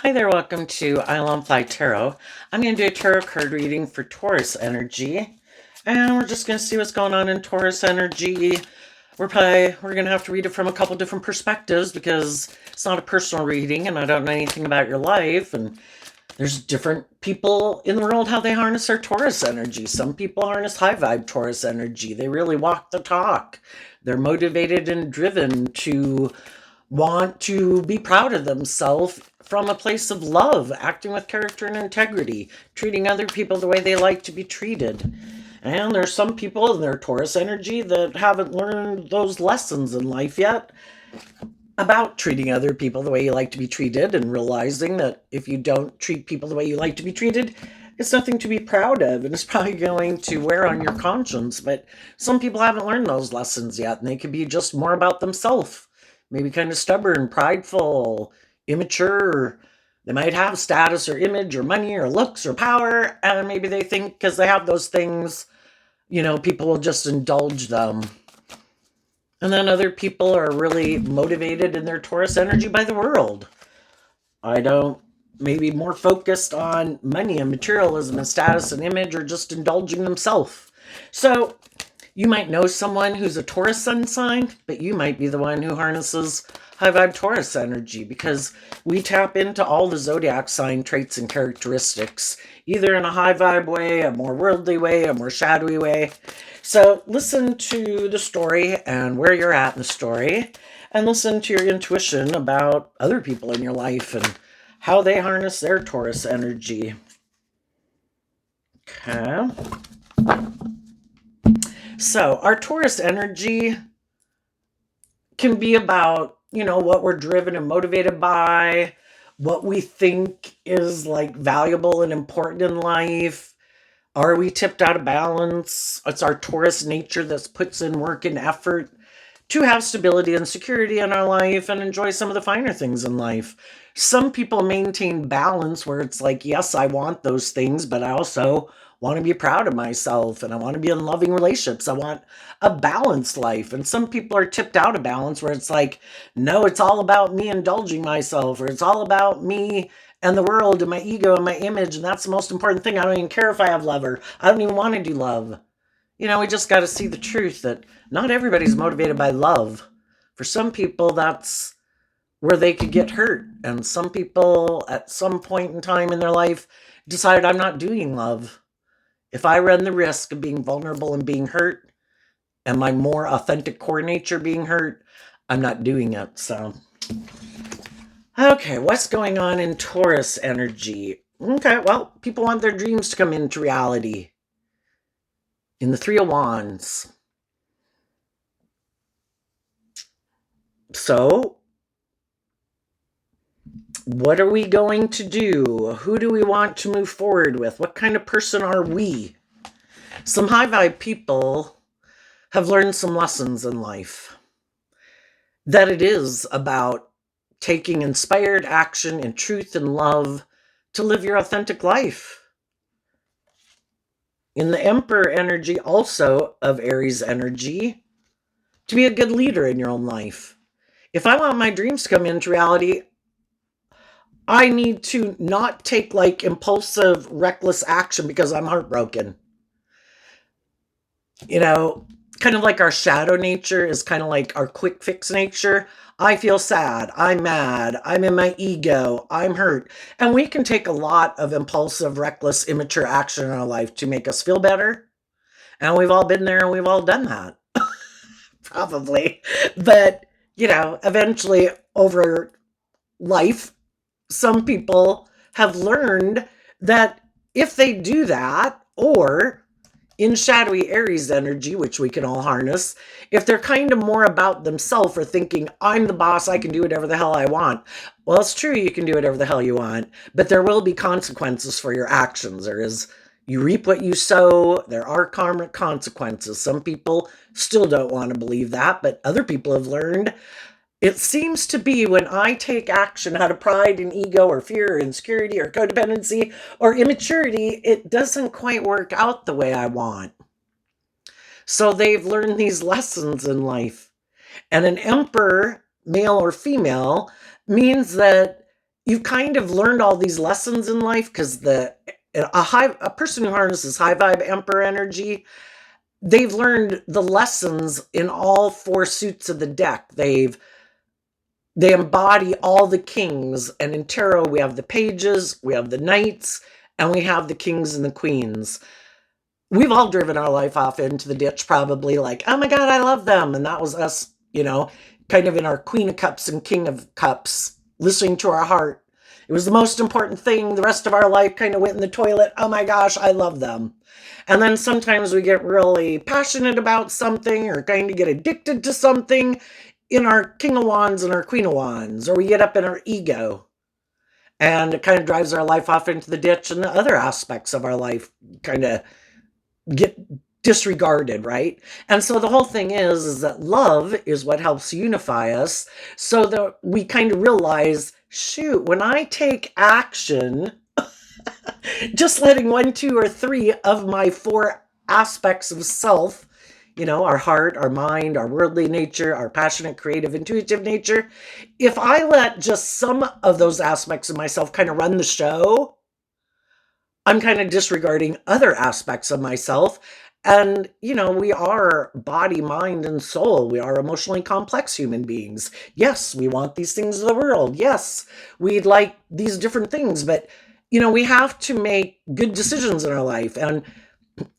Hi there, welcome to I Love Fly Tarot. I'm going to do a tarot card reading for Taurus energy. And we're just going to see what's going on in Taurus energy. We're going to have to read it from a couple different perspectives because it's not a personal reading and I don't know anything about your life. And there's different people in the world how they harness their Taurus energy. Some people harness high vibe Taurus energy. They really walk the talk. They're motivated and driven to want to be proud of themselves from a place of love, acting with character and integrity, treating other people the way they like to be treated. And there's some people in their Taurus energy that haven't learned those lessons in life yet about treating other people the way you like to be treated, and realizing that if you don't treat people the way you like to be treated, it's nothing to be proud of and it's probably going to wear on your conscience. But some people haven't learned those lessons yet, and they could be just more about themselves, maybe kind of stubborn, prideful, immature. They might have status or image or money or looks or power, and maybe they think because they have those things, people will just indulge them. And then other people are really motivated in their Taurus energy by the world. Maybe more focused on money and materialism and status and image, or just indulging themselves. So you might know someone who's a Taurus sun sign, but you might be the one who harnesses high vibe Taurus energy, because we tap into all the zodiac sign traits and characteristics, either in a high vibe way, a more worldly way, a more shadowy way. So listen to the story and where you're at in the story, and listen to your intuition about other people in your life and how they harness their Taurus energy. Okay. So our Taurus energy can be about, what we're driven and motivated by, what we think is like valuable and important in life. Are we tipped out of balance? It's our Taurus nature that puts in work and effort to have stability and security in our life and enjoy some of the finer things in life. Some people maintain balance where it's like, yes, I want those things, but I also want to be proud of myself and I want to be in loving relationships. I want a balanced life. And some people are tipped out of balance where it's like, no, it's all about me indulging myself, or it's all about me and the world and my ego and my image. And that's the most important thing. I don't even care if I have love, or I don't even want to do love. We just got to see the truth that not everybody's motivated by love. For some people, that's where they could get hurt. And some people at some point in time in their life decided, I'm not doing love. If I run the risk of being vulnerable and being hurt, and my more authentic core nature being hurt, I'm not doing it. So, okay, what's going on in Taurus energy? Okay, well, people want their dreams to come into reality. In the Three of Wands. So, what are we going to do? Who do we want to move forward with? What kind of person are we? Some high vibe people have learned some lessons in life. That it is about taking inspired action in truth and love to live your authentic life. In the Emperor energy, also of Aries energy, to be a good leader in your own life. If I want my dreams to come into reality, I need to not take like impulsive, reckless action because I'm heartbroken. Kind of like our shadow nature is kind of like our quick fix nature. I feel sad, I'm mad, I'm in my ego, I'm hurt. And we can take a lot of impulsive, reckless, immature action in our life to make us feel better. And we've all been there and we've all done that. Probably. But, eventually over life, some people have learned that if they do that, or in shadowy Aries energy, which we can all harness, if they're kind of more about themselves or thinking, I'm the boss, I can do whatever the hell I want. Well, it's true, you can do whatever the hell you want, but there will be consequences for your actions. You reap what you sow. There are karmic consequences. Some people still don't want to believe that, but other people have learned. It seems to be when I take action out of pride and ego or fear or insecurity or codependency or immaturity, it doesn't quite work out the way I want. So they've learned these lessons in life. And an emperor, male or female, means that you've kind of learned all these lessons in life because a person who harnesses high vibe emperor energy, they've learned the lessons in all four suits of the deck. They embody all the kings, and in tarot we have the pages, we have the knights, and we have the kings and the queens. We've all driven our life off into the ditch, probably like, oh my God, I love them. And that was us, kind of in our Queen of Cups and King of Cups, listening to our heart. It was the most important thing. The rest of our life kind of went in the toilet. Oh my gosh, I love them. And then sometimes we get really passionate about something or kind of get addicted to something in our King of Wands and our Queen of Wands, or we get up in our ego and it kind of drives our life off into the ditch, and the other aspects of our life kind of get disregarded, right? And so the whole thing is that love is what helps unify us, so that we kind of realize, shoot, when I take action, just letting one, two, or three of my four aspects of self, our heart, our mind, our worldly nature, our passionate, creative, intuitive nature, if I let just some of those aspects of myself kind of run the show, I'm kind of disregarding other aspects of myself. And, we are body, mind, and soul. We are emotionally complex human beings. Yes, we want these things of the world. Yes, we'd like these different things. But, we have to make good decisions in our life. And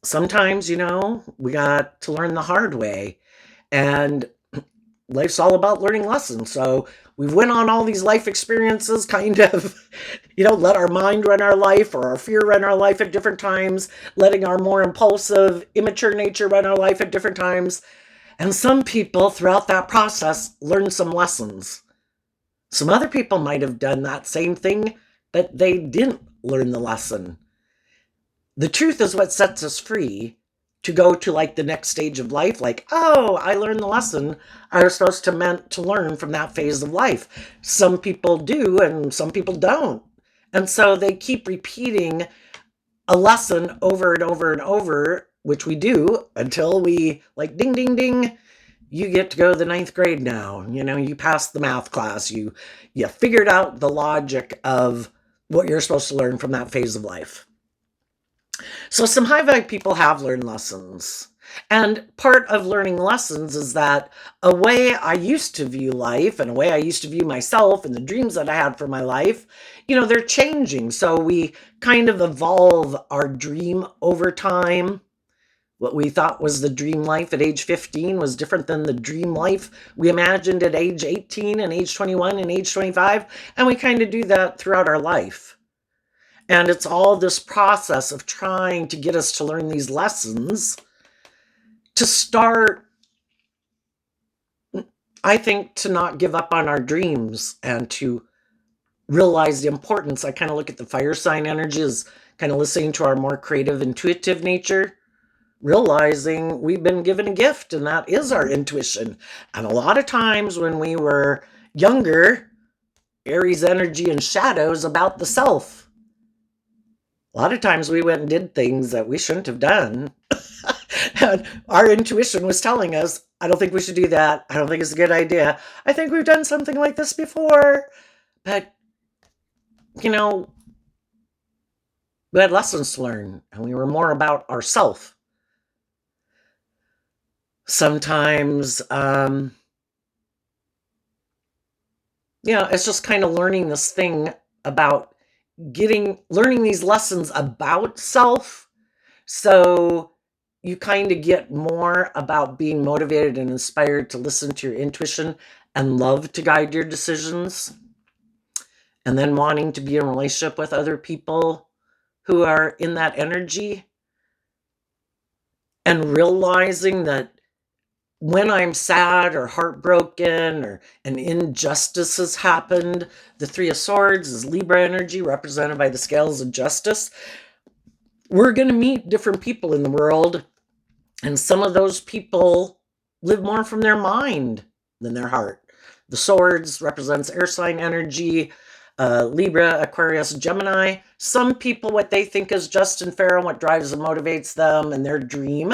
sometimes, we got to learn the hard way. And life's all about learning lessons. So we went on all these life experiences, kind of, let our mind run our life or our fear run our life at different times, letting our more impulsive, immature nature run our life at different times. And some people throughout that process learn some lessons. Some other people might have done that same thing, but they didn't learn the lesson. The truth is what sets us free to go to like the next stage of life. Like, oh, I learned the lesson I was supposed to meant to learn from that phase of life. Some people do and some people don't. And so they keep repeating a lesson over and over and over, which we do until we like, ding, ding, ding, you get to go to the ninth grade now. You passed the math class. You figured out the logic of what you're supposed to learn from that phase of life. So some high vibe people have learned lessons. And part of learning lessons is that a way I used to view life and a way I used to view myself and the dreams that I had for my life, they're changing. So we kind of evolve our dream over time. What we thought was the dream life at age 15 was different than the dream life we imagined at age 18 and age 21 and age 25. And we kind of do that throughout our life. And it's all this process of trying to get us to learn these lessons to start, I think, to not give up on our dreams and to realize the importance. I kind of look at the fire sign energy as kind of listening to our more creative, intuitive nature, realizing we've been given a gift, and that is our intuition. And a lot of times when we were younger, Aries energy and shadows about the self. A lot of times we went and did things that we shouldn't have done. And our intuition was telling us, I don't think we should do that. I don't think it's a good idea. I think we've done something like this before. But, we had lessons to learn, and we were more about ourself. Sometimes, it's just kind of learning this thing about learning these lessons about self. So you kind of get more about being motivated and inspired to listen to your intuition and love to guide your decisions. And then wanting to be in a relationship with other people who are in that energy. And realizing that when I'm sad or heartbroken or an injustice has happened, the Three of Swords is Libra energy represented by the scales of justice. We're going to meet different people in the world, and some of those people live more from their mind than their heart. The Swords represents air sign energy, Libra, Aquarius, Gemini. Some people, what they think is just and fair and what drives and motivates them and their dream,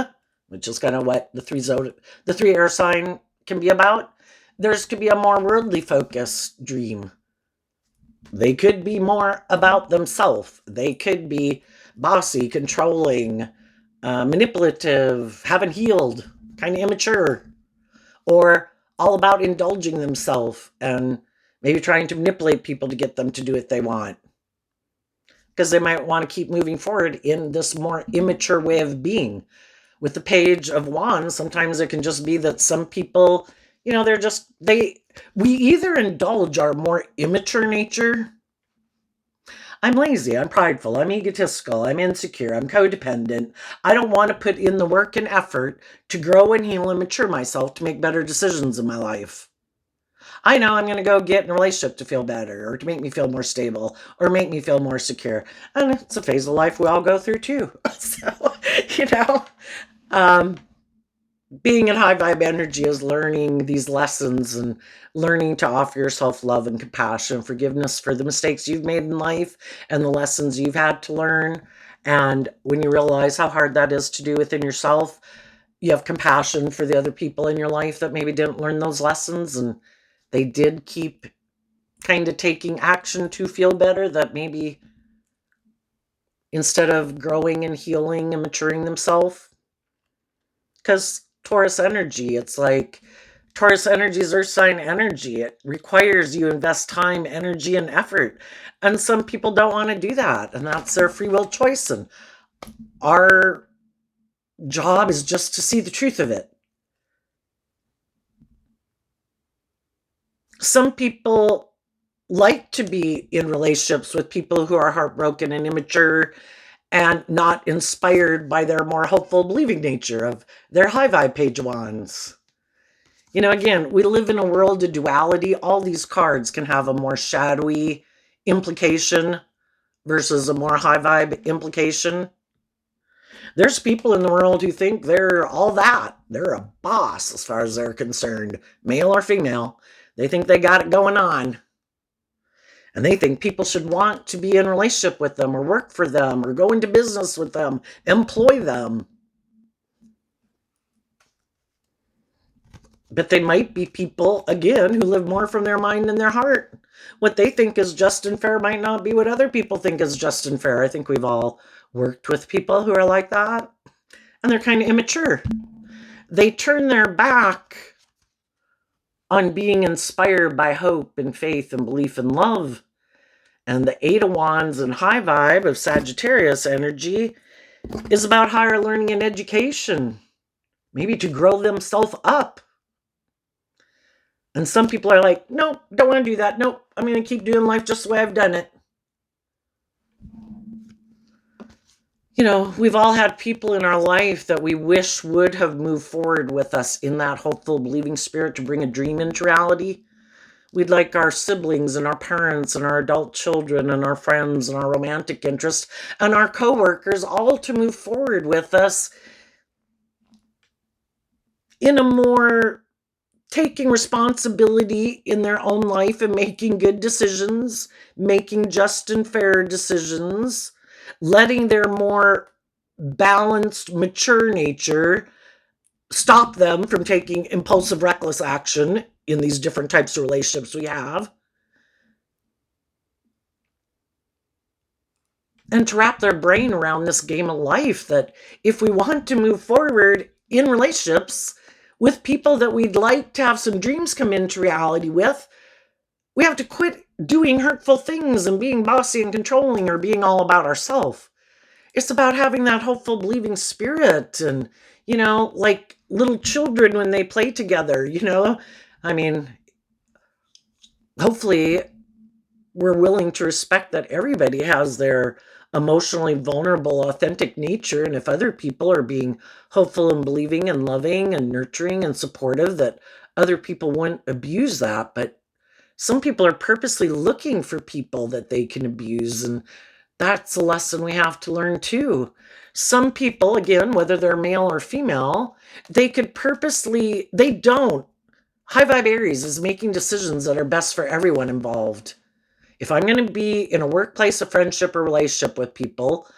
which is kind of what the three air sign can be about. Theirs could be a more worldly focused dream. They could be more about themselves. They could be bossy, controlling, manipulative, haven't healed, kind of immature, or all about indulging themselves and maybe trying to manipulate people to get them to do what they want because they might want to keep moving forward in this more immature way of being. With the Page of Wands, sometimes it can just be that some people, they're just, we either indulge our more immature nature. I'm lazy, I'm prideful, I'm egotistical, I'm insecure, I'm codependent. I don't want to put in the work and effort to grow and heal and mature myself to make better decisions in my life. I know I'm going to go get in a relationship to feel better or to make me feel more stable or make me feel more secure. And it's a phase of life we all go through too. So, you know, um, being in high vibe energy is learning these lessons and learning to offer yourself love and compassion, forgiveness for the mistakes you've made in life and the lessons you've had to learn. And when you realize how hard that is to do within yourself, you have compassion for the other people in your life that maybe didn't learn those lessons and they did keep kind of taking action to feel better, that maybe instead of growing and healing and maturing themselves. Because Taurus energy, it's like Taurus energy is earth sign energy. It requires you invest time, energy, and effort. And some people don't want to do that. And that's their free will choice. And our job is just to see the truth of it. Some people like to be in relationships with people who are heartbroken and immature and not inspired by their more hopeful, believing nature of their high vibe Page of Wands. Again, we live in a world of duality. All these cards can have a more shadowy implication versus a more high vibe implication. There's people in the world who think they're all that. They're a boss as far as they're concerned, male or female. They think they got it going on. And they think people should want to be in a relationship with them or work for them or go into business with them, employ them. But they might be people, again, who live more from their mind and their heart. What they think is just and fair might not be what other people think is just and fair. I think we've all worked with people who are like that. And they're kind of immature. They turn their back on being inspired by hope and faith and belief and love. And the Eight of Wands and high vibe of Sagittarius energy is about higher learning and education, maybe to grow themselves up. And some people are like, nope, don't want to do that. Nope, I'm going to keep doing life just the way I've done it. We've all had people in our life that we wish would have moved forward with us in that hopeful, believing spirit to bring a dream into reality. We'd like our siblings and our parents and our adult children and our friends and our romantic interests and our coworkers all to move forward with us in a more taking responsibility in their own life and making good decisions, making just and fair decisions, letting their more balanced, mature nature stop them from taking impulsive, reckless action in these different types of relationships we have. And to wrap their brain around this game of life that if we want to move forward in relationships with people that we'd like to have some dreams come into reality with, we have to quit doing hurtful things and being bossy and controlling or being all about ourselves. It's about having that hopeful, believing spirit and, like little children when they play together, I mean, hopefully we're willing to respect that everybody has their emotionally vulnerable, authentic nature. And if other people are being hopeful and believing and loving and nurturing and supportive, that other people wouldn't abuse that. But some people are purposely looking for people that they can abuse. And that's a lesson we have to learn too. Some people, again, whether they're male or female, they could purposely, they don't. High vibe Aries is making decisions that are best for everyone involved. If I'm going to be in a workplace, a friendship, or relationship with people,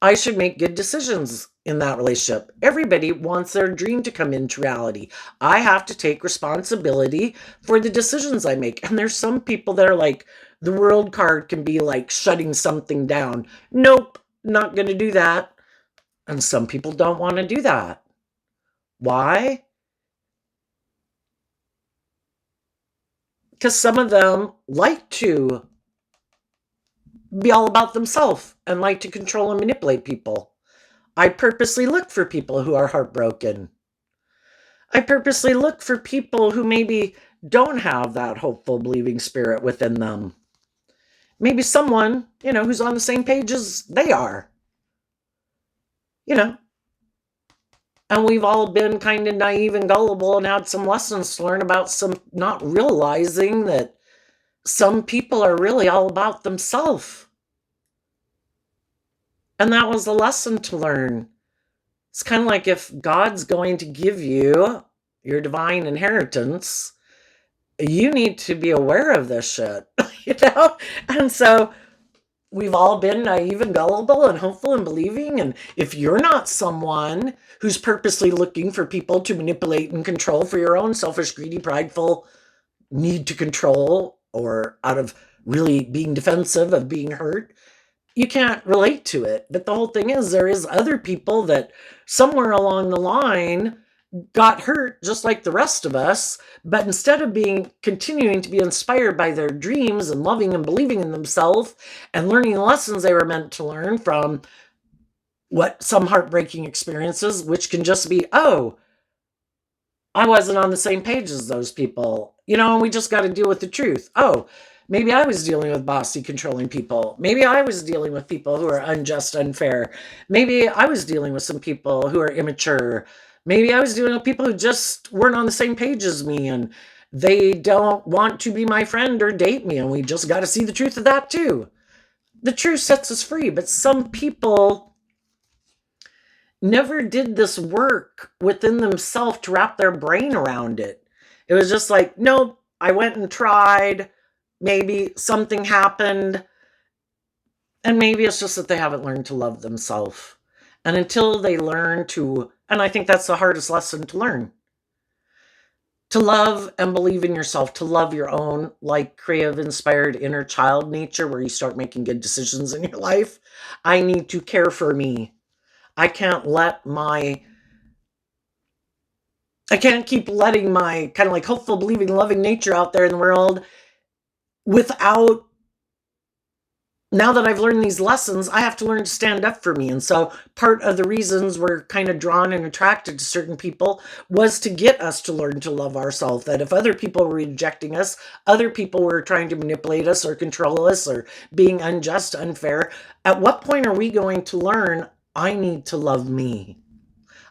I should make good decisions in that relationship. Everybody wants their dream to come into reality. I have to take responsibility for the decisions I make. And there's some people that are like The world card can be like shutting something down. Nope, not going to do that. And some people don't want to do that. Why? Because some of them like to be all about themselves and like to control and manipulate people. I purposely look for people who are heartbroken. I purposely look for people who maybe don't have that hopeful, believing spirit within them. Maybe someone, who's on the same page as they are, you know. And we've all been kind of naive and gullible and had some lessons to learn about some, not realizing that some people are really all about themselves. And that was a lesson to learn. It's kind of like if God's going to give you your divine inheritance, you need to be aware of this shit, you know? And so we've all been naive and gullible and hopeful and believing. And if you're not someone who's purposely looking for people to manipulate and control for your own selfish, greedy, prideful need to control, or out of really being defensive of being hurt, you can't relate to it. But the whole thing is, there is other people that somewhere along the line got hurt just like the rest of us, but instead of continuing to be inspired by their dreams and loving and believing in themselves and learning the lessons they were meant to learn from what some heartbreaking experiences, which can just be, oh, I wasn't on the same page as those people, and we just got to deal with the truth. Oh, maybe I was dealing with bossy, controlling people. Maybe I was dealing with people who are unjust, unfair. Maybe I was dealing with some people who are immature. Maybe I was dealing with people who just weren't on the same page as me and they don't want to be my friend or date me. And we just got to see the truth of that too. The truth sets us free, but some people never did this work within themselves to wrap their brain around it. It was just like, nope, I went and tried. Maybe something happened. And maybe it's just that they haven't learned to love themselves. And until they learn to, and I think that's the hardest lesson to learn, to love and believe in yourself, to love your own, like, creative, inspired inner child nature, where you start making good decisions in your life. I need to care for me. I can't keep letting my kind of like hopeful, believing, loving nature out there in the world without, now that I've learned these lessons, I have to learn to stand up for me. And so part of the reasons we're kind of drawn and attracted to certain people was to get us to learn to love ourselves. That if other people were rejecting us, other people were trying to manipulate us or control us or being unjust, unfair, at what point are we going to learn, I need to love me?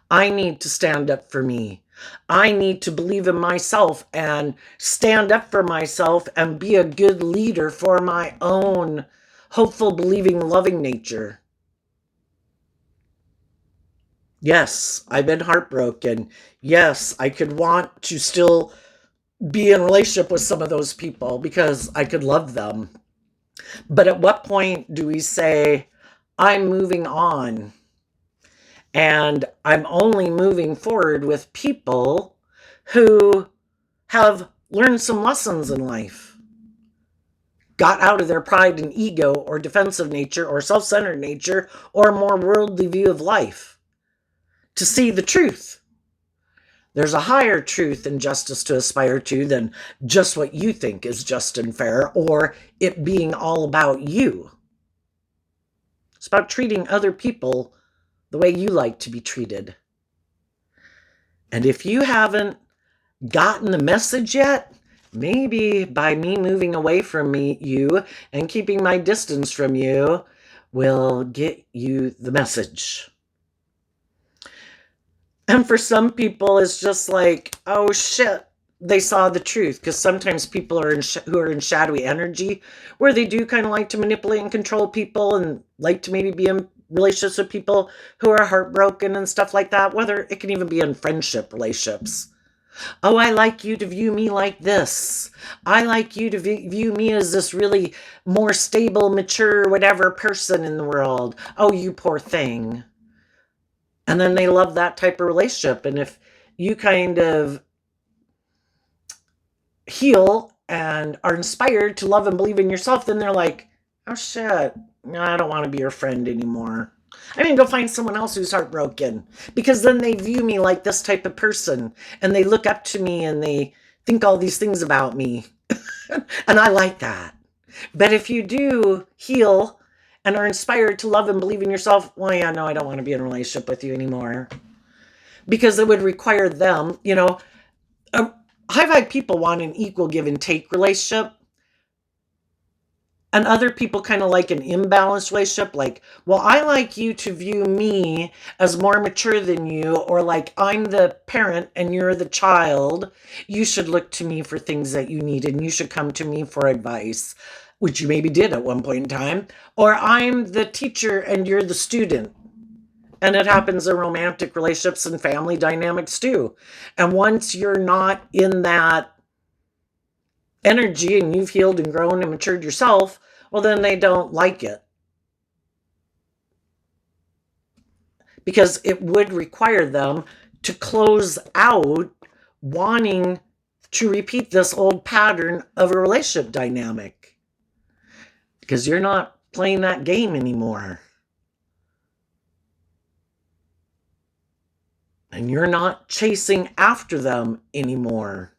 I need to stand up for me. I need to believe in myself and stand up for myself and be a good leader for my own hopeful, believing, loving nature. Yes, I've been heartbroken. Yes, I could want to still be in a relationship with some of those people because I could love them. But at what point do we say, I'm moving on and I'm only moving forward with people who have learned some lessons in life, got out of their pride and ego or defensive nature or self-centered nature or a more worldly view of life to see the truth? There's a higher truth and justice to aspire to than just what you think is just and fair, or it being all about you. It's about treating other people the way you like to be treated. And if you haven't gotten the message yet, maybe by me moving away from you and keeping my distance from you will get you the message. And for some people, it's just like, oh shit, they saw the truth. Because sometimes people are who are in shadowy energy, where they do kind of like to manipulate and control people and like to maybe be in relationships with people who are heartbroken and stuff like that. Whether it can even be in friendship relationships. Oh, I like you to view me like this. I like you to view me as this really more stable, mature, whatever person in the world. Oh, you poor thing. And then they love that type of relationship. And if you kind of heal and are inspired to love and believe in yourself, then they're like, oh shit, no, I don't want to be your friend anymore. I mean, go find someone else who's heartbroken, because then they view me like this type of person and they look up to me and they think all these things about me. And I like that. But if you do heal and are inspired to love and believe in yourself, well, yeah, no, I don't want to be in a relationship with you anymore. Because it would require them, high vibe people want an equal give and take relationship. And other people kind of like an imbalanced relationship. Like, well, I like you to view me as more mature than you, or like I'm the parent and you're the child. You should look to me for things that you need and you should come to me for advice, which you maybe did at one point in time. Or I'm the teacher and you're the student. And it happens in romantic relationships and family dynamics too. And once you're not in that energy and you've healed and grown and matured yourself, well, then they don't like it. Because it would require them to close out wanting to repeat this old pattern of a relationship dynamic. Because you're not playing that game anymore. And you're not chasing after them anymore.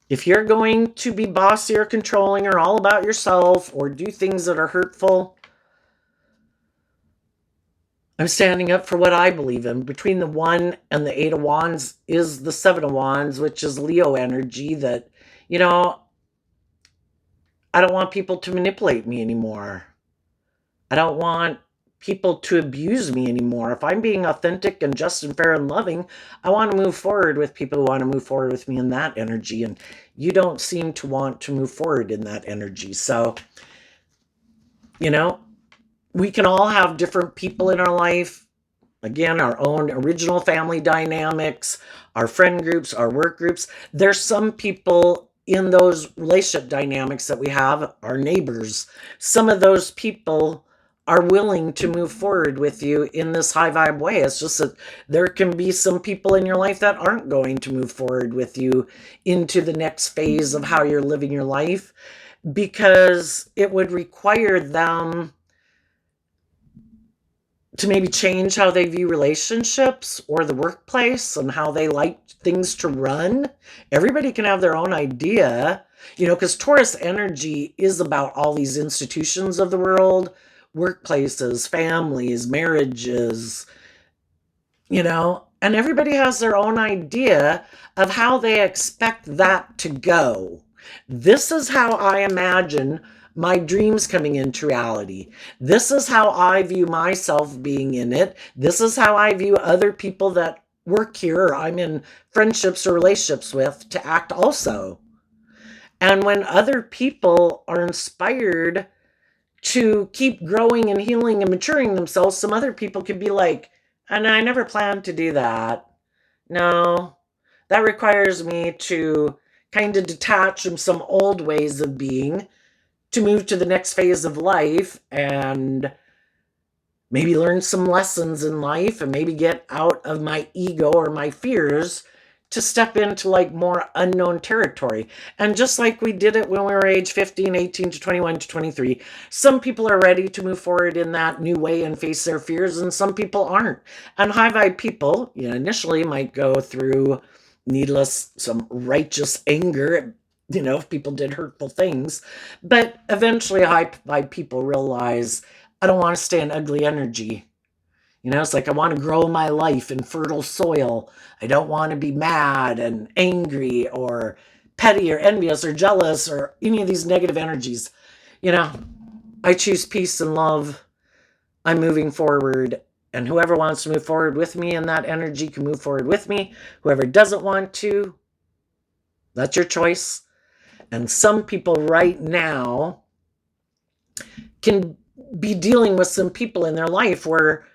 If you're going to be bossy or controlling or all about yourself or do things that are hurtful, I'm standing up for what I believe in. Between the 1 and the 8 of Wands is the 7 of Wands, which is Leo energy that, I don't want people to manipulate me anymore. I don't want people to abuse me anymore. If I'm being authentic and just and fair and loving, I want to move forward with people who want to move forward with me in that energy. And you don't seem to want to move forward in that energy. So, we can all have different people in our life. Again, our own original family dynamics, our friend groups, our work groups. There's some people in those relationship dynamics that we have, our neighbors. Some of those people are willing to move forward with you in this high vibe way. It's just that there can be some people in your life that aren't going to move forward with you into the next phase of how you're living your life, because it would require them to maybe change how they view relationships or the workplace and how they like things to run. Everybody can have their own idea, because Taurus energy is about all these institutions of the world, workplaces, families, marriages, and everybody has their own idea of how they expect that to go. This is how I imagine my dreams coming into reality. This is how I view myself being in it. This is how I view other people that work here or I'm in friendships or relationships with to act also. And when other people are inspired to keep growing and healing and maturing themselves, some other people could be like, and I never planned to do that. No, that requires me to kind of detach from some old ways of being to move to the next phase of life and maybe learn some lessons in life and maybe get out of my ego or my fears to step into like more unknown territory. And just like we did it when we were age 15, 18 to 21 to 23, some people are ready to move forward in that new way and face their fears, and some people aren't. And high vibe people, initially might go through some righteous anger, if people did hurtful things. But eventually high vibe people realize, I don't want to stay in ugly energy. It's like I want to grow my life in fertile soil. I don't want to be mad and angry or petty or envious or jealous or any of these negative energies. I choose peace and love. I'm moving forward. And whoever wants to move forward with me in that energy can move forward with me. Whoever doesn't want to, that's your choice. And some people right now can be dealing with some people in their life where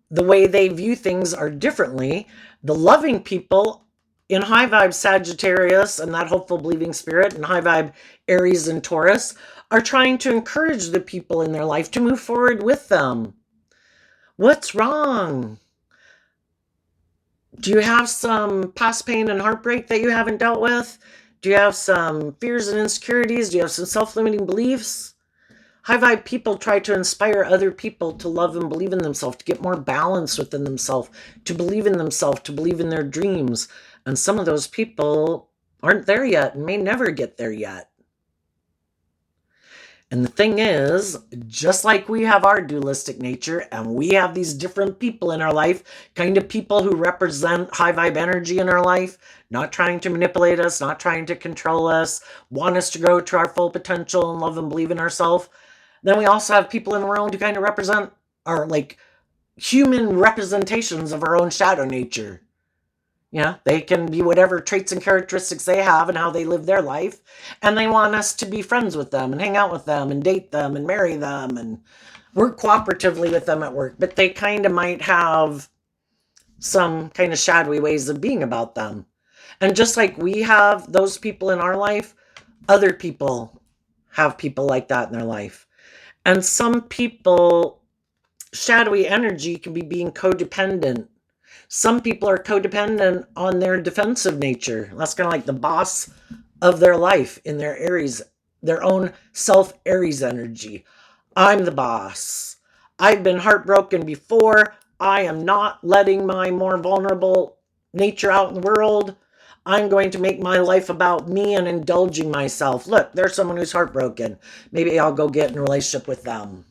the way they view things are differently. The loving people in high vibe Sagittarius and that hopeful believing spirit and high vibe Aries and Taurus are trying to encourage the people in their life to move forward with them. What's wrong? Do you have some past pain and heartbreak that you haven't dealt with? Do you have some fears and insecurities? Do you have some self-limiting beliefs? High vibe people try to inspire other people to love and believe in themselves, to get more balance within themselves, to believe in themselves, to believe in their dreams. And some of those people aren't there yet and may never get there yet. And the thing is, just like we have our dualistic nature and we have these different people in our life, kind of people who represent high vibe energy in our life, not trying to manipulate us, not trying to control us, want us to grow to our full potential and love and believe in ourselves. Then we also have people in the world who kind of represent our like human representations of our own shadow nature. Yeah, they can be whatever traits and characteristics they have and how they live their life. And they want us to be friends with them and hang out with them and date them and marry them and work cooperatively with them at work. But they kind of might have some kind of shadowy ways of being about them. And just like we have those people in our life, other people have people like that in their life. And some people, shadowy energy can be being codependent. Some people are codependent on their defensive nature. That's kind of like the boss of their life in their Aries, their own self Aries energy. I'm the boss. I've been heartbroken before. I am not letting my more vulnerable nature out in the world. I'm going to make my life about me and indulging myself. Look, there's someone who's heartbroken. Maybe I'll go get in a relationship with them.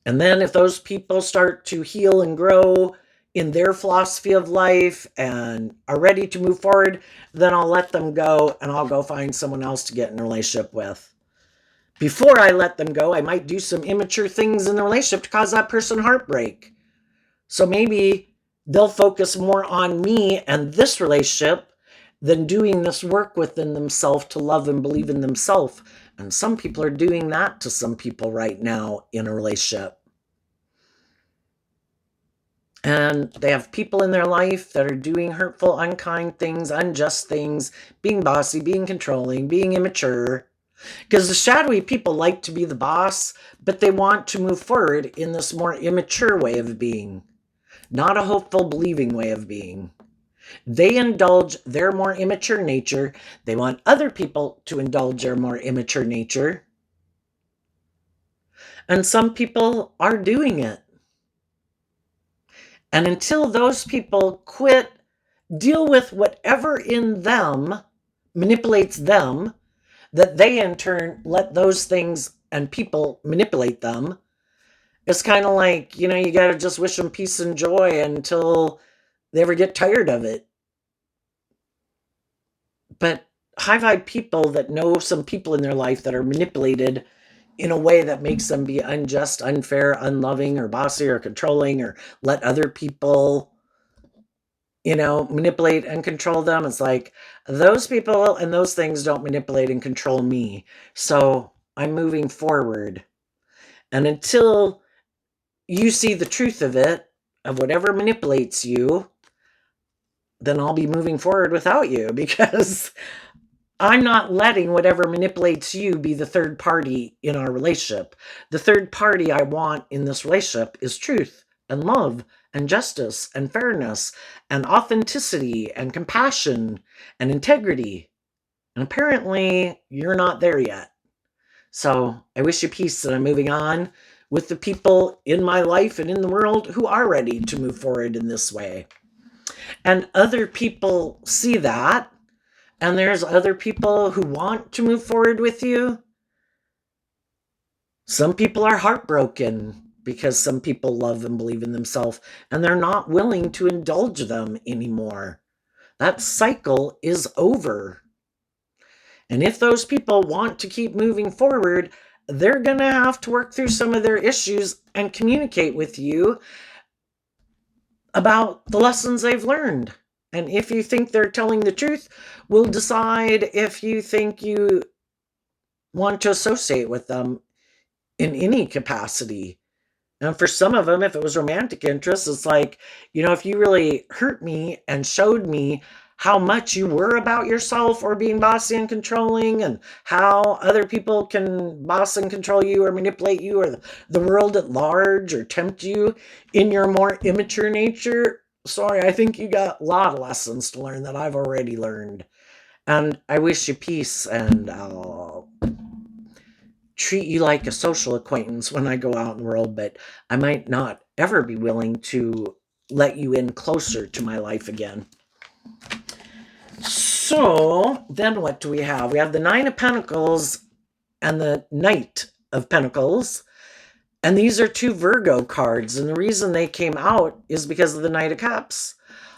And then if those people start to heal and grow in their philosophy of life and are ready to move forward, then I'll let them go and I'll go find someone else to get in a relationship with. Before I let them go, I might do some immature things in the relationship to cause that person heartbreak. So maybe they'll focus more on me and this relationship than doing this work within themselves to love and believe in themselves. And some people are doing that to some people right now in a relationship. And they have people in their life that are doing hurtful, unkind things, unjust things, being bossy, being controlling, being immature. Because the shadowy people like to be the boss, but they want to move forward in this more immature way of being, not a hopeful, believing way of being. They indulge their more immature nature. They want other people to indulge their more immature nature. And some people are doing it. And until those people quit, deal with whatever in them manipulates them, that they in turn let those things and people manipulate them. It's kind of like, you got to just wish them peace and joy until they ever get tired of it. But high vibe people that know some people in their life that are manipulated in a way that makes them be unjust, unfair, unloving, or bossy, or controlling, or let other people manipulate and control them. It's like those people and those things don't manipulate and control me. So I'm moving forward. And until you see the truth of it, of whatever manipulates you, then I'll be moving forward without you because I'm not letting whatever manipulates you be the third party in our relationship. The third party I want in this relationship is truth and love and justice and fairness and authenticity and compassion and integrity. And apparently, you're not there yet. So I wish you peace, and I'm moving on with the people in my life and in the world who are ready to move forward in this way. And other people see that, and there's other people who want to move forward with you. Some people are heartbroken because some people love and believe in themselves, and they're not willing to indulge them anymore. That cycle is over. And if those people want to keep moving forward, they're going to have to work through some of their issues and communicate with you about the lessons they've learned. And if you think they're telling the truth, we'll decide if you think you want to associate with them in any capacity. And for some of them, if it was romantic interest, it's like, if you really hurt me and showed me how much you were about yourself or being bossy and controlling and how other people can boss and control you or manipulate you or the world at large or tempt you in your more immature nature, Sorry, I think you got a lot of lessons to learn that I've already learned. And I wish you peace, and I'll treat you like a social acquaintance when I go out in the world, but I might not ever be willing to let you in closer to my life again. So then what do we have? We have the Nine of Pentacles and the Knight of Pentacles. And these are two Virgo cards. And the reason they came out is because of the Knight of Cups.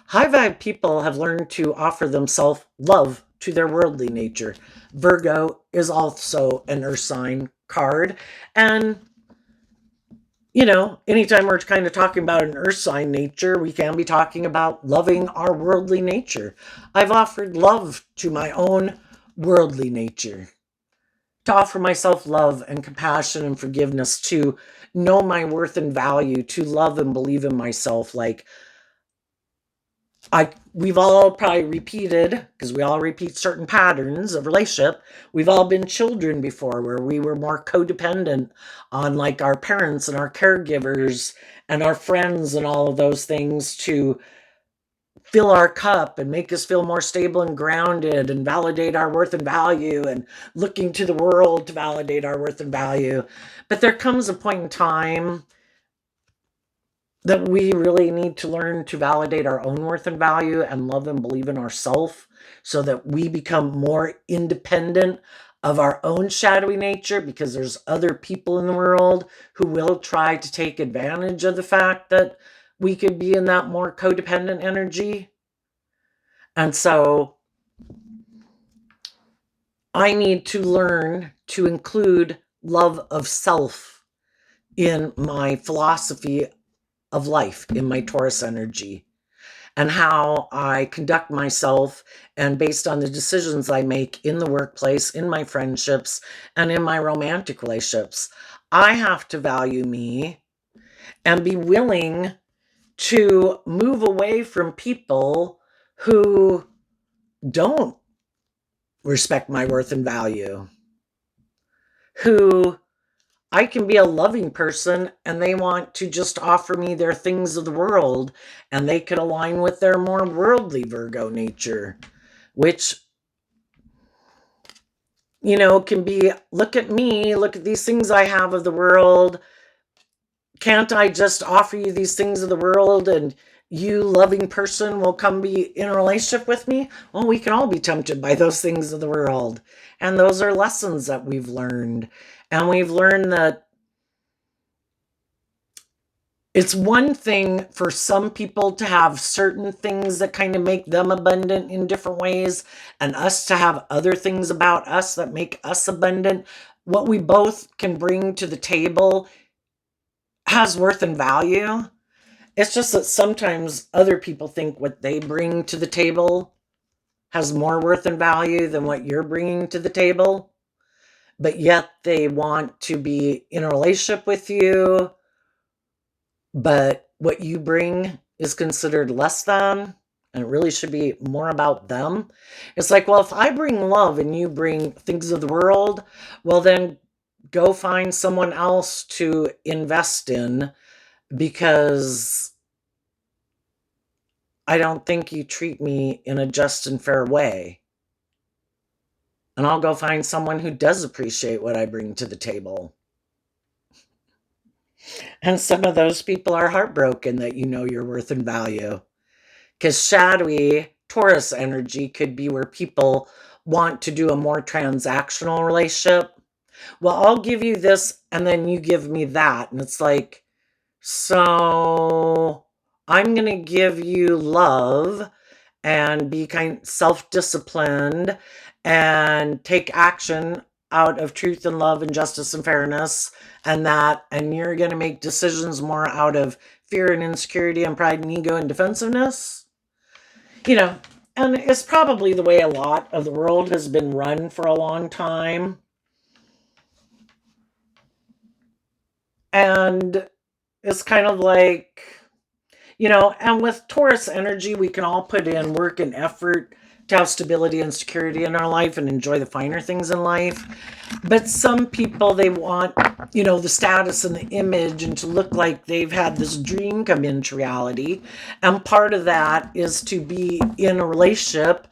High vibe people have learned to offer themselves love to their worldly nature. Virgo is also an earth sign card. And, anytime we're kind of talking about an earth sign nature, we can be talking about loving our worldly nature. I've offered love to my own worldly nature, to offer myself love and compassion and forgiveness, to know my worth and value, to love and believe in myself. Like we've all probably repeated, because we all repeat certain patterns of relationship. We've all been children before where we were more codependent on like our parents and our caregivers and our friends and all of those things to fill our cup and make us feel more stable and grounded and validate our worth and value, and looking to the world to validate our worth and value. But there comes a point in time that we really need to learn to validate our own worth and value and love and believe in ourselves, so that we become more independent of our own shadowy nature, because there's other people in the world who will try to take advantage of the fact that we could be in that more codependent energy. And so I need to learn to include love of self in my philosophy of life, in my Taurus energy, and how I conduct myself, and based on the decisions I make in the workplace, in my friendships, and in my romantic relationships. I have to value me and be willing to move away from people who don't respect my worth and value, who I can be a loving person and they want to just offer me their things of the world, and they could align with their more worldly Virgo nature, which, can be, look at me, look at these things I have of the world. Can't I just offer you these things of the world and you, loving person, will come be in a relationship with me? Well, we can all be tempted by those things of the world. And those are lessons that we've learned. And we've learned that it's one thing for some people to have certain things that kind of make them abundant in different ways, and us to have other things about us that make us abundant. What we both can bring to the table has worth and value. It's just that sometimes other people think what they bring to the table has more worth and value than what you're bringing to the table, but yet they want to be in a relationship with you, but what you bring is considered less than, and it really should be more about them. It's like, well, if I bring love and you bring things of the world, well, then go find someone else to invest in, because I don't think you treat me in a just and fair way. And I'll go find someone who does appreciate what I bring to the table. And some of those people are heartbroken that you know your worth and value. Because shadowy Taurus energy could be where people want to do a more transactional relationship. Well, I'll give you this and then you give me that. And it's like, so I'm going to give you love and be kind self-disciplined and take action out of truth and love and justice and fairness, and you're going to make decisions more out of fear and insecurity and pride and ego and defensiveness. you know and it's probably the way a lot of the world has been run for a long time. And it's kind of like, and with Taurus energy, we can all put in work and effort to have stability and security in our life and enjoy the finer things in life. But some people, they want, the status and the image and to look like they've had this dream come into reality. And part of that is to be in a relationship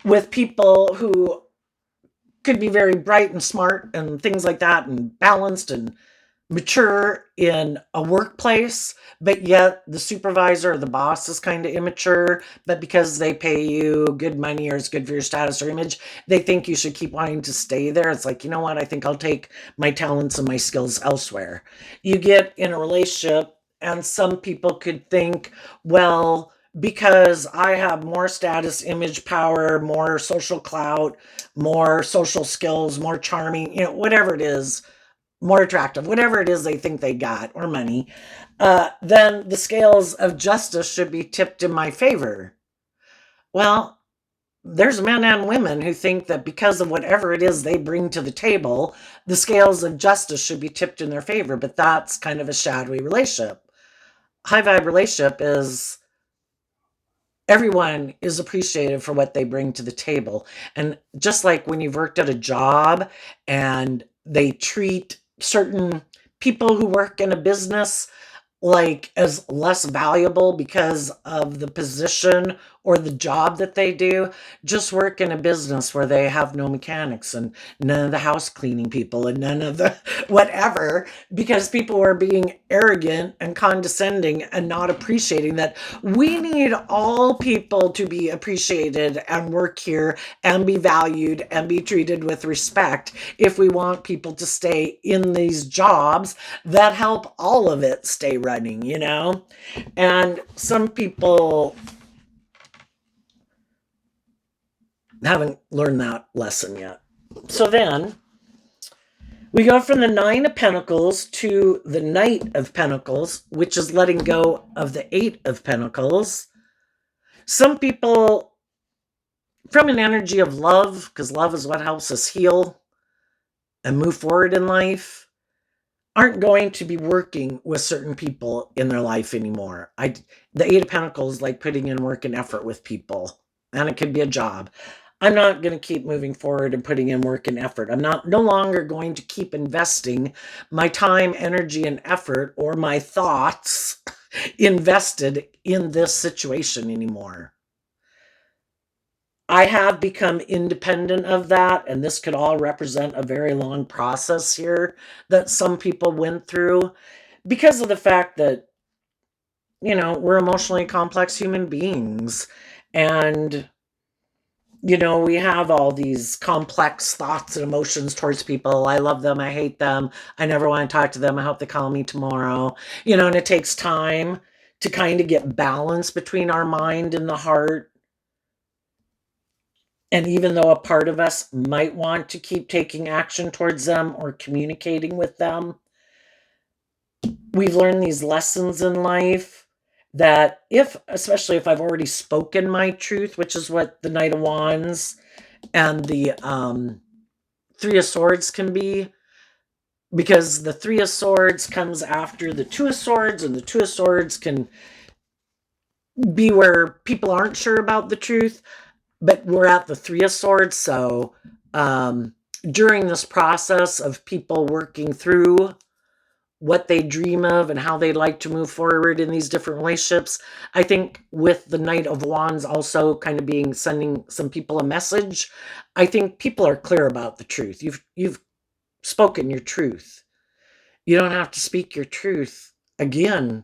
with people who could be very bright and smart and things like that and balanced and mature in a workplace, but yet the supervisor or the boss is kind of immature, but because they pay you good money or it's good for your status or image, they think you should keep wanting to stay there. It's like, you know what? I think I'll take my talents and my skills elsewhere. You get in a relationship and some people could think, well, because I have more status, image, power, more social clout, more social skills, more charming, whatever it is, more attractive, whatever it is they think they got, or money, then the scales of justice should be tipped in my favor. Well, there's men and women who think that because of whatever it is they bring to the table, the scales of justice should be tipped in their favor, but that's kind of a shadowy relationship. High vibe relationship is everyone is appreciated for what they bring to the table. And just like when you've worked at a job and they treat certain people who work in a business like as less valuable because of the position or the job that they do, just work in a business where they have no mechanics and none of the house cleaning people and none of the whatever, because people are being arrogant and condescending and not appreciating that we need all people to be appreciated and work here and be valued and be treated with respect if we want people to stay in these jobs that help all of it stay running. And some people haven't learned that lesson yet. So then we go from the Nine of Pentacles to the Knight of Pentacles, which is letting go of the Eight of Pentacles. Some people, from an energy of love, because love is what helps us heal and move forward in life, aren't going to be working with certain people in their life anymore. The Eight of Pentacles, like putting in work and effort with people, and it could be a job. I'm not going to keep moving forward and putting in work and effort. I'm no longer going to keep investing my time, energy, and effort, or my thoughts invested in this situation anymore. I have become independent of that, and this could all represent a very long process here that some people went through because of the fact that, we're emotionally complex human beings. And, we have all these complex thoughts and emotions towards people. I love them. I hate them. I never want to talk to them. I hope they call me tomorrow. And it takes time to kind of get balance between our mind and the heart. And even though a part of us might want to keep taking action towards them or communicating with them, we've learned these lessons in life that especially if I've already spoken my truth, which is what the Knight of Wands and the Three of Swords can be, because the Three of Swords comes after the Two of Swords, and the Two of Swords can be where people aren't sure about the truth, but we're at the Three of Swords. So during this process of people working through what they dream of and how they'd like to move forward in these different relationships, I think with the Knight of Wands also kind of sending some people a message, I think people are clear about the truth. You've spoken your truth. You don't have to speak your truth again.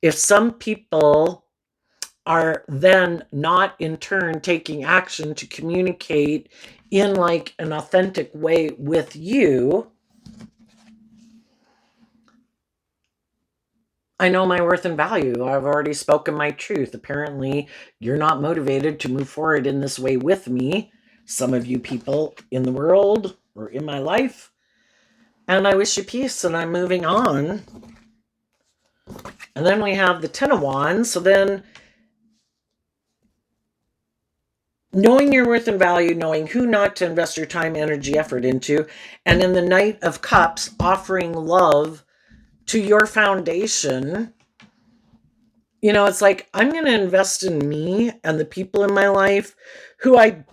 If some people are then not in turn taking action to communicate in like an authentic way with you, I know my worth and value. I've already spoken my truth. Apparently, you're not motivated to move forward in this way with me, some of you people in the world or in my life. And I wish you peace, and I'm moving on. And then we have the Ten of Wands. So then, knowing your worth and value, knowing who not to invest your time, energy, effort into, and in the Knight of Cups, offering love to your foundation. It's like I'm going to invest in me and the people in my life who I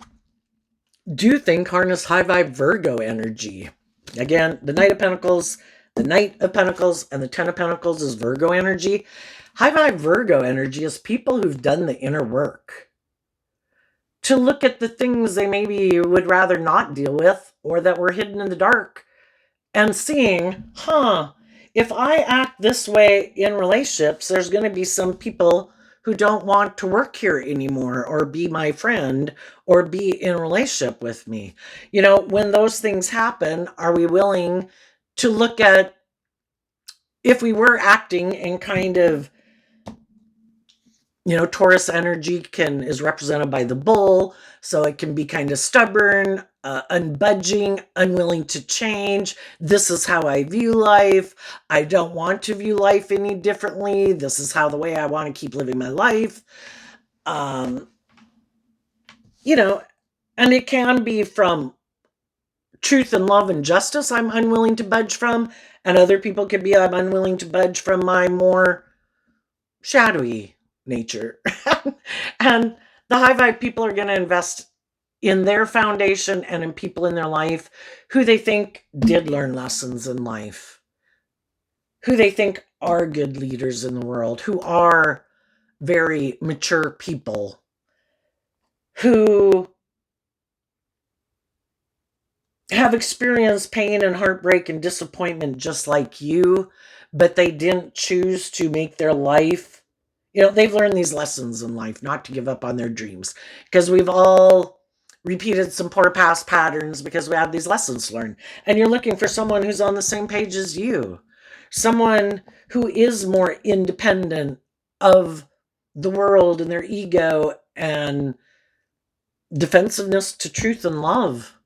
do think harness high vibe Virgo energy. Again, the Knight of Pentacles, and the Ten of Pentacles is Virgo energy. High vibe Virgo energy is people who've done the inner work to look at the things they maybe would rather not deal with or that were hidden in the dark and seeing, if I act this way in relationships, there's going to be some people who don't want to work here anymore or be my friend or be in a relationship with me. When those things happen, are we willing to look at if we were acting in kind of, Taurus energy is represented by the bull, so it can be kind of stubborn, unbudging, unwilling to change. This is how I view life. I don't want to view life any differently. This is how the way I want to keep living my life. Um, and it can be from truth and love and justice I'm unwilling to budge from, and other people can be I'm unwilling to budge from my more shadowy nature. And the high vibe people are going to invest in their foundation and in people in their life who they think did learn lessons in life, who they think are good leaders in the world, who are very mature people, who have experienced pain and heartbreak and disappointment just like you, but they didn't choose to make their life. They've learned these lessons in life not to give up on their dreams, because we've all repeated some poor past patterns because we have these lessons learned. And you're looking for someone who's on the same page as you, someone who is more independent of the world and their ego and defensiveness to truth and love.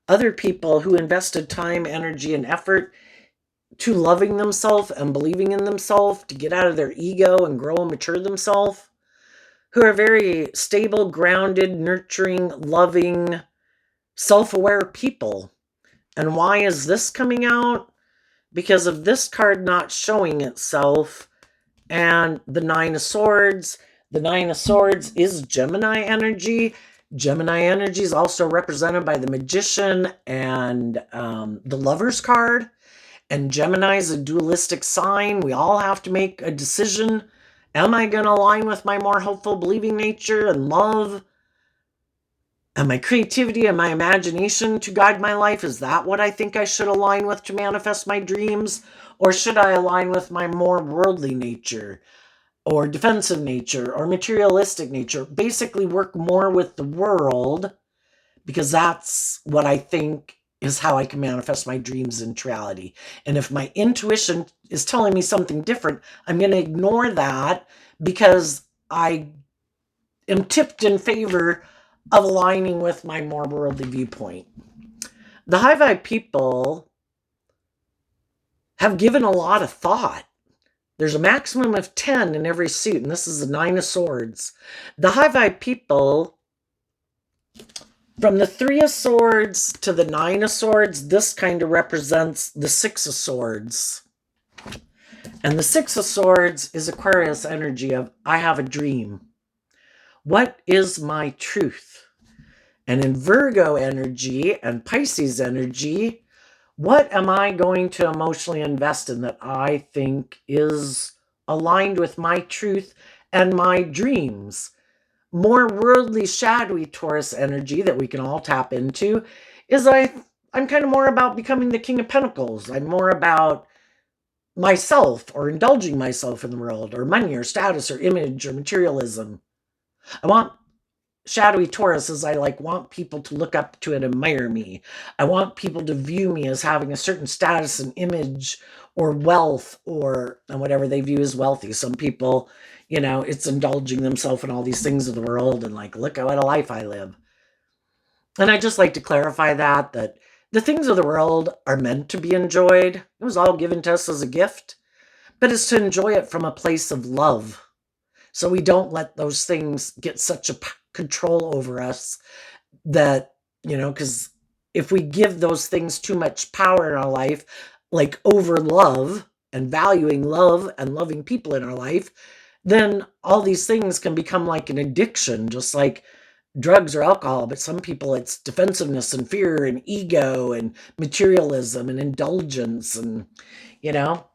Other people who invested time, energy, and effort to loving themselves and believing in themselves to get out of their ego and grow and mature themselves, who are very stable, grounded, nurturing, loving, self-aware people. And why is this coming out? Because of this card not showing itself and the Nine of Swords. The Nine of Swords is Gemini energy. Gemini energy is also represented by the Magician and the Lover's card. And Gemini is a dualistic sign. We all have to make a decision. Am I going to align with my more hopeful, believing nature and love and my creativity and my imagination to guide my life? Is that what I think I should align with to manifest my dreams? Or should I align with my more worldly nature or defensive nature or materialistic nature? Basically work more with the world, because that's what I think is how I can manifest my dreams into reality. And if my intuition is telling me something different, I'm going to ignore that because I am tipped in favor of aligning with my more worldly viewpoint. The high vibe people have given a lot of thought. There's a maximum of 10 in every suit, and this is the Nine of Swords. The high vibe people, from the Three of Swords to the Nine of Swords, this kind of represents the Six of Swords. And the Six of Swords is Aquarius energy of, I have a dream. What is my truth? And in Virgo energy and Pisces energy, what am I going to emotionally invest in that I think is aligned with my truth and my dreams? More worldly, shadowy Taurus energy that we can all tap into is I'm kind of more about becoming the King of Pentacles. I'm more about myself or indulging myself in the world or money or status or image or materialism. I want shadowy Taurus as I want people to look up to and admire me. I want people to view me as having a certain status and image or wealth and whatever they view as wealthy. Some people, it's indulging themselves in all these things of the world and look at what a life I live. And I just like to clarify that the things of the world are meant to be enjoyed. It was all given to us as a gift, but it's to enjoy it from a place of love. So we don't let those things get such a control over us that, because if we give those things too much power in our life, like over love and valuing love and loving people in our life, then all these things can become like an addiction, just like drugs or alcohol. But some people, it's defensiveness and fear and ego and materialism and indulgence, and you know,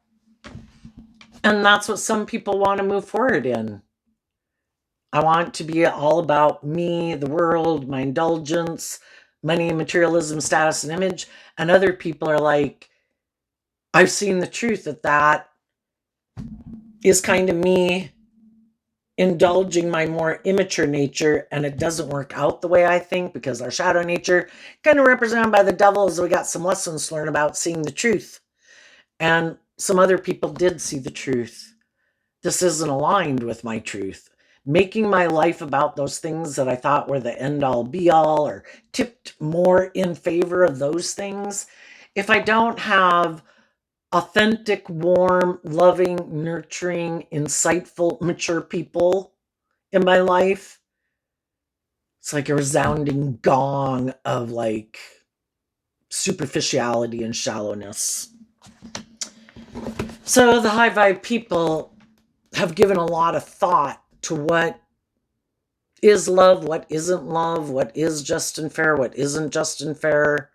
and that's what some people want to move forward in. I want to be all about me, the world, my indulgence, money, materialism, status, and image. And other people are like, I've seen the truth that is kind of me indulging my more immature nature, and it doesn't work out the way I think, because our shadow nature, kind of represented by the devil, is we got some lessons to learn about seeing the truth. And some other people did see the truth. This isn't aligned with my truth. Making my life about those things that I thought were the end all be all, or tipped more in favor of those things. If I don't have authentic, warm, loving, nurturing, insightful, mature people in my life, it's like a resounding gong of like superficiality and shallowness. So the high vibe people have given a lot of thought to what is love, what isn't love, what is just and fair, what isn't just and fair,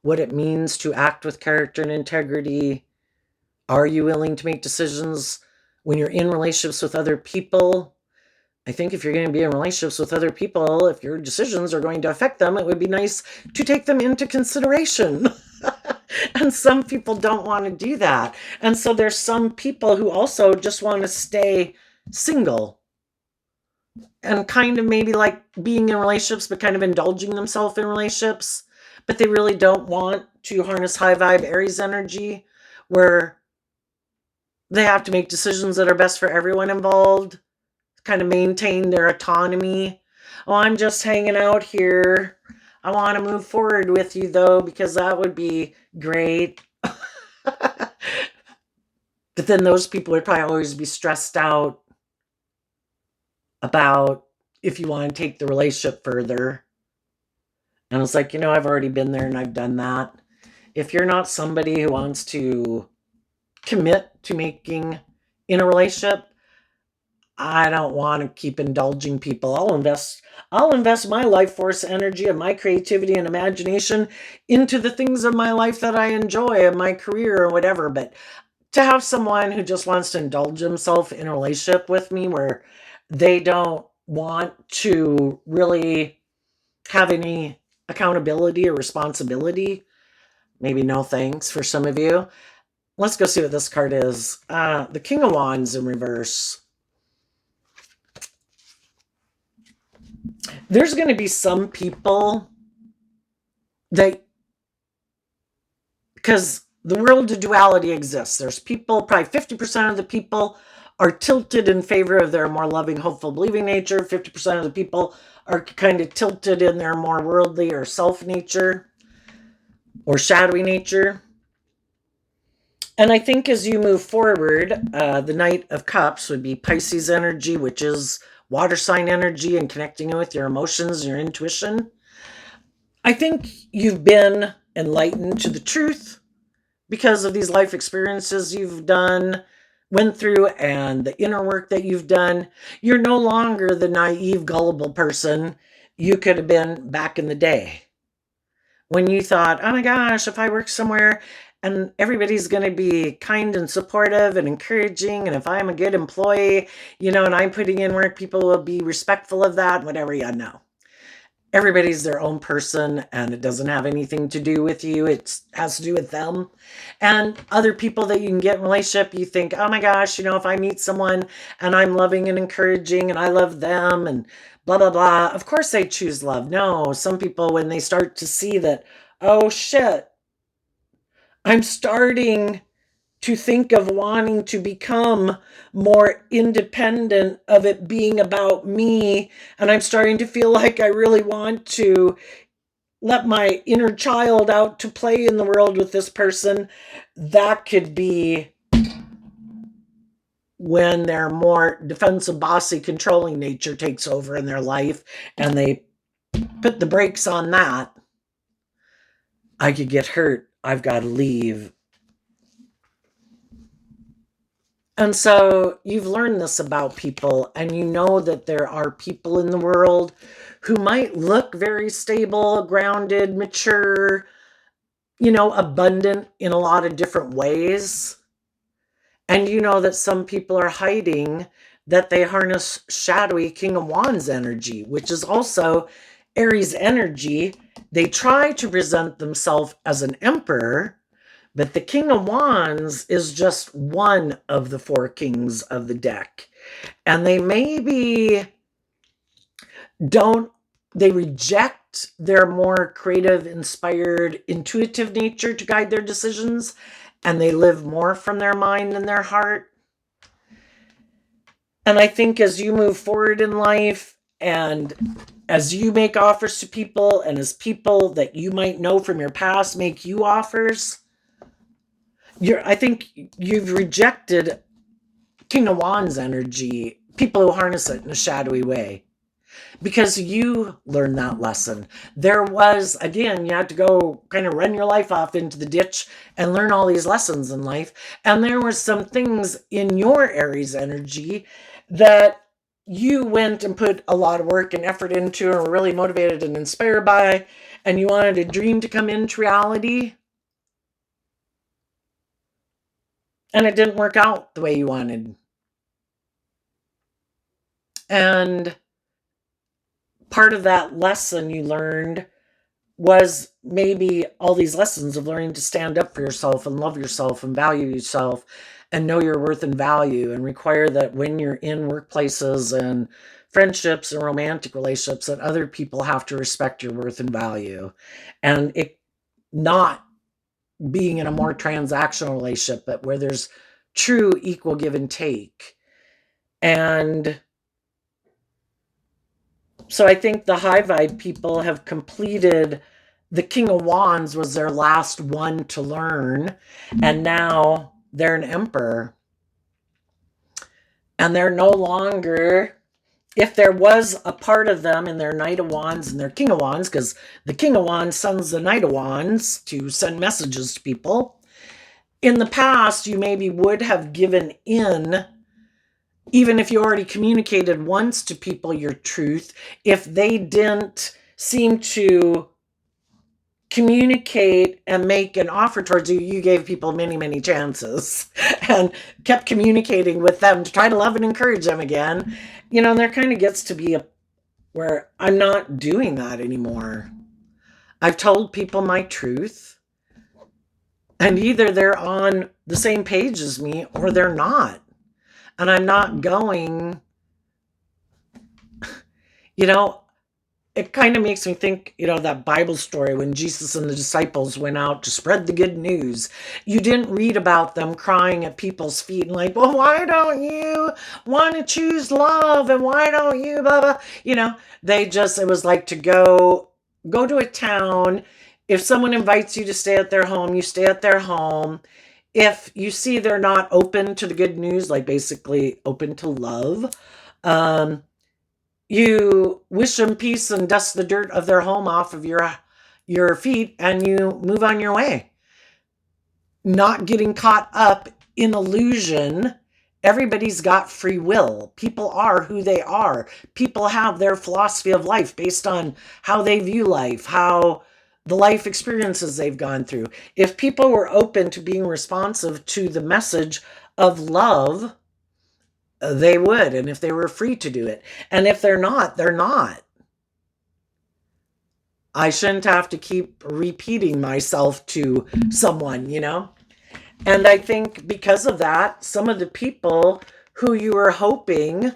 what it means to act with character and integrity. Are you willing to make decisions when you're in relationships with other people? I think if you're going to be in relationships with other people, if your decisions are going to affect them, it would be nice to take them into consideration. And some people don't want to do that. And so there's some people who also just want to stay single and kind of maybe like being in relationships, but kind of indulging themselves in relationships. But they really don't want to harness high vibe Aries energy, where they have to make decisions that are best for everyone involved, kind of maintain their autonomy. Oh, I'm just hanging out here. I want to move forward with you though, because that would be great. But then those people would probably always be stressed out about if you want to take the relationship further. And it's like, I've already been there and I've done that. If you're not somebody who wants to commit to making in a relationship, I don't want to keep indulging people. I'll invest my life force, energy, and my creativity and imagination into the things of my life that I enjoy, and my career or whatever. But to have someone who just wants to indulge himself in a relationship with me, where they don't want to really have any accountability or responsibility, maybe no thanks for some of you. Let's go see what this card is. The King of Wands in reverse. There's going to be some people that, because the world of duality exists, there's people, probably 50% of the people are tilted in favor of their more loving, hopeful, believing nature. 50% of the people are kind of tilted in their more worldly or self nature or shadowy nature. And I think as you move forward, the Knight of Cups would be Pisces energy, which is water sign energy and connecting with your emotions and your intuition. I think you've been enlightened to the truth because of these life experiences went through, and the inner work that you've done. You're no longer the naive, gullible person you could have been back in the day, when you thought, oh my gosh, if I work somewhere and everybody's going to be kind and supportive and encouraging, and if I'm a good employee, and I'm putting in work, people will be respectful of that, whatever. Yeah, no. Everybody's their own person, and it doesn't have anything to do with you. It has to do with them. And other people that you can get in a relationship, you think, oh my gosh, if I meet someone and I'm loving and encouraging and I love them and blah, blah, blah, of course they choose love. No, some people, when they start to see that, oh shit, I'm starting to think of wanting to become more independent of it being about me, and I'm starting to feel like I really want to let my inner child out to play in the world with this person. That could be when their more defensive, bossy, controlling nature takes over in their life, and they put the brakes on that. I could get hurt. I've got to leave. And so you've learned this about people, and you know that there are people in the world who might look very stable, grounded, mature, abundant in a lot of different ways. And you know that some people are hiding, that they harness shadowy King of Wands energy, which is also Aries energy. They try to present themselves as an emperor, but the King of Wands is just one of the four kings of the deck. And they maybe don't, they reject their more creative, inspired, intuitive nature to guide their decisions, and they live more from their mind and their heart. And I think as you move forward in life, and as you make offers to people, and as people that you might know from your past make you offers, I think you've rejected King of Wands energy, people who harness it in a shadowy way, because you learned that lesson. There was, again, you had to go kind of run your life off into the ditch and learn all these lessons in life. And there were some things in your Aries energy that you went and put a lot of work and effort into and were really motivated and inspired by, and you wanted a dream to come into reality, and it didn't work out the way you wanted. And part of that lesson you learned was maybe all these lessons of learning to stand up for yourself and love yourself and value yourself and know your worth and value, and require that when you're in workplaces and friendships and romantic relationships, that other people have to respect your worth and value, and it not being in a more transactional relationship, but where there's true equal give and take. And so I think the high vibe people have completed. The King of Wands was their last one to learn, and now they're an emperor. And they're no longer, if there was a part of them in their Knight of Wands and their King of Wands, because the King of Wands sends the Knight of Wands to send messages to people. In the past, you maybe would have given in, even if you already communicated once to people your truth, if they didn't seem to communicate and make an offer towards you, you gave people many, many chances and kept communicating with them to try to love and encourage them again. There kind of gets to be where I'm not doing that anymore. I've told people my truth, and either they're on the same page as me or they're not. And I'm not going, you know, it kind of makes me think, that Bible story when Jesus and the disciples went out to spread the good news. You didn't read about them crying at people's feet and like, well, why don't you want to choose love? And why don't you, blah, blah. It was like to go to a town. If someone invites you to stay at their home, you stay at their home. If you see they're not open to the good news, like basically open to love, you wish them peace and dust the dirt of their home off of your feet, and you move on your way. Not getting caught up in illusion. Everybody's got free will. People are who they are. People have their philosophy of life based on how they view life, how the life experiences they've gone through. If people were open to being responsive to the message of love, they would. And if they were free to do it. And if they're not, they're not. I shouldn't have to keep repeating myself to someone. And I think because of that, some of the people who you were hoping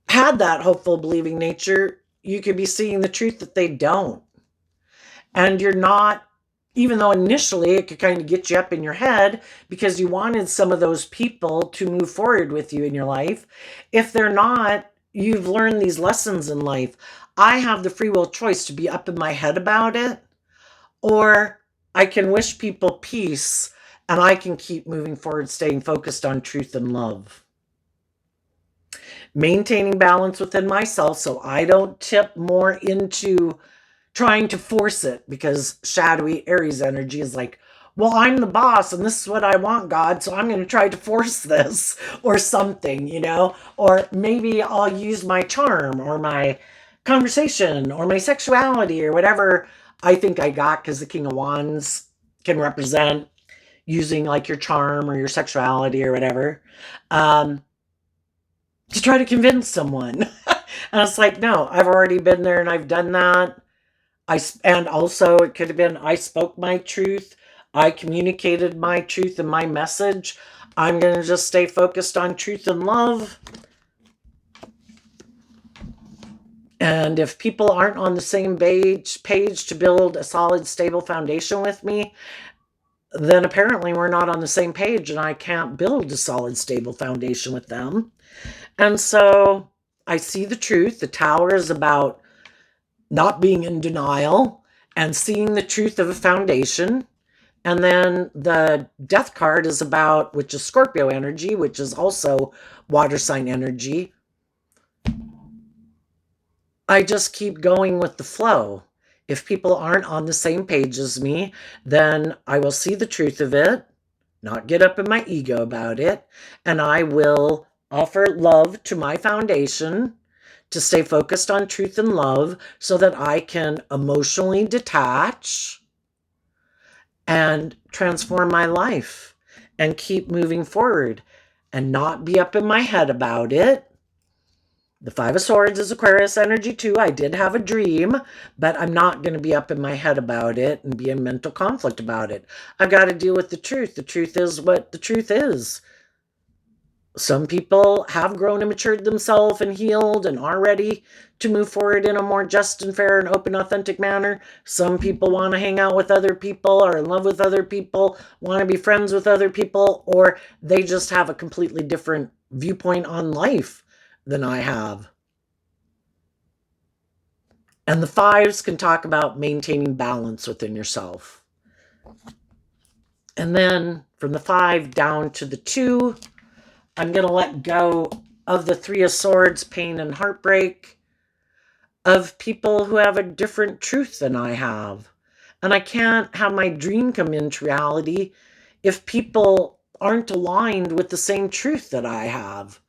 had that hopeful, believing nature, you could be seeing the truth that they don't. And you're not, even though initially it could kind of get you up in your head because you wanted some of those people to move forward with you in your life. If they're not, you've learned these lessons in life. I have the free will choice to be up in my head about it, or I can wish people peace and I can keep moving forward, staying focused on truth and love. Maintaining balance within myself so I don't tip more into trying to force it, because shadowy Aries energy is like, well, I'm the boss and this is what I want, God, so I'm going to try to force this or something, or maybe I'll use my charm or my conversation or my sexuality or whatever I think I got, because the King of Wands can represent using like your charm or your sexuality or whatever, um, to try to convince someone. And it's like, no, I've already been there and I've done that. And also it could have been, I spoke my truth. I communicated my truth and my message. I'm going to just stay focused on truth and love. And if people aren't on the same page to build a solid, stable foundation with me, then apparently we're not on the same page and I can't build a solid, stable foundation with them. And so I see the truth. The Tower is about not being in denial and seeing the truth of a foundation. And then the Death card is about, which is Scorpio energy, which is also water sign energy. I just keep going with the flow. If people aren't on the same page as me, then I will see the truth of it, not get up in my ego about it, and I will offer love to my foundation to stay focused on truth and love so that I can emotionally detach and transform my life and keep moving forward and not be up in my head about it. The Five of Swords is Aquarius energy too. I did have a dream, but I'm not going to be up in my head about it and be in mental conflict about it. I've got to deal with the truth. The truth is what the truth is. Some people have grown and matured themselves and healed and are ready to move forward in a more just and fair and open, authentic manner. Some people want to hang out with other people, are in love with other people, want to be friends with other people, or they just have a completely different viewpoint on life than I have. And the fives can talk about maintaining balance within yourself. And then from the 5 down to the 2, I'm going to let go of the 3 of Swords, pain and heartbreak, of people who have a different truth than I have. And I can't have my dream come into reality if people aren't aligned with the same truth that I have,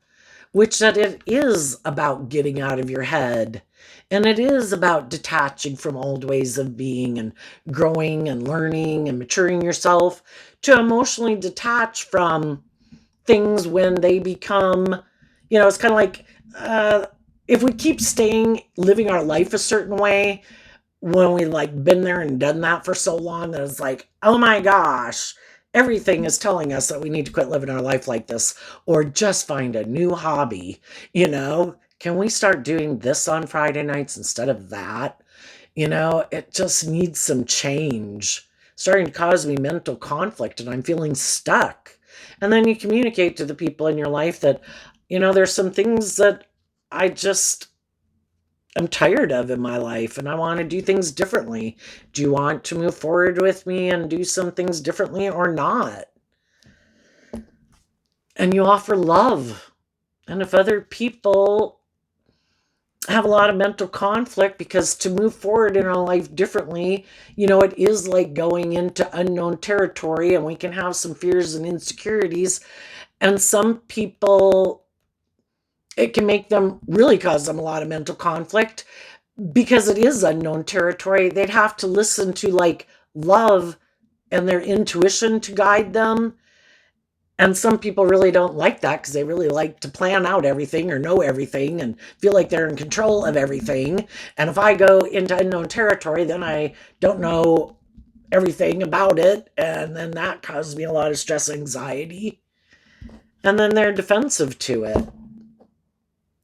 which that it is about getting out of your head. And it is about detaching from old ways of being and growing and learning and maturing yourself to emotionally detach from things when they become, it's kind of like, if we keep living our life a certain way, when we like been there and done that for so long, that it's like, oh my gosh, everything is telling us that we need to quit living our life like this or just find a new hobby. Can we start doing this on Friday nights instead of that? It just needs some change. Starting to cause me mental conflict and I'm feeling stuck. And then you communicate to the people in your life that, there's some things that I just am tired of in my life and I want to do things differently. Do you want to move forward with me and do some things differently or not? And you offer love. And if other people have a lot of mental conflict, because to move forward in our life differently, it is like going into unknown territory and we can have some fears and insecurities. And some people, it can make them really cause them a lot of mental conflict because it is unknown territory. They'd have to listen to like love and their intuition to guide them. And some people really don't like that because they really like to plan out everything or know everything and feel like they're in control of everything. And if I go into unknown territory, then I don't know everything about it. And then that causes me a lot of stress, anxiety. And then they're defensive to it.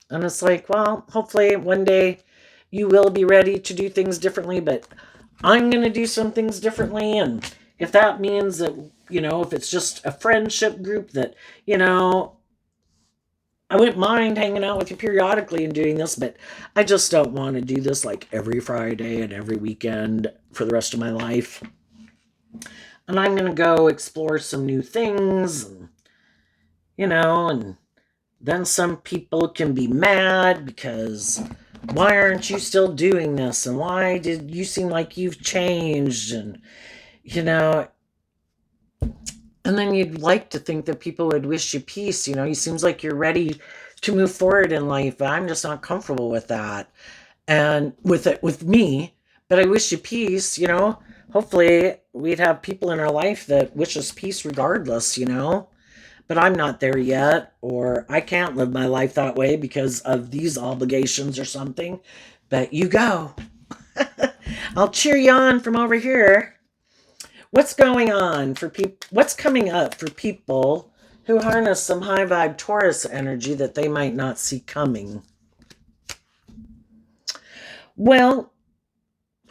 And it's like, well, hopefully one day you will be ready to do things differently, but I'm going to do some things differently. And if that means that, if it's just a friendship group that, I wouldn't mind hanging out with you periodically and doing this, but I just don't want to do this like every Friday and every weekend for the rest of my life. And I'm going to go explore some new things, and then some people can be mad because why aren't you still doing this? And why did you seem like you've changed? And, And then you'd like to think that people would wish you peace. You know, he seems like you're ready to move forward in life, but I'm just not comfortable with that. And with it, with me, but I wish you peace, you know. Hopefully, we'd have people in our life that wish us peace regardless, you know. But I'm not there yet, or I can't live my life that way because of these obligations or something. But you go. I'll cheer you on from over here. What's going on for people? What's coming up for people who harness some high vibe Taurus energy that they might not see coming? Well,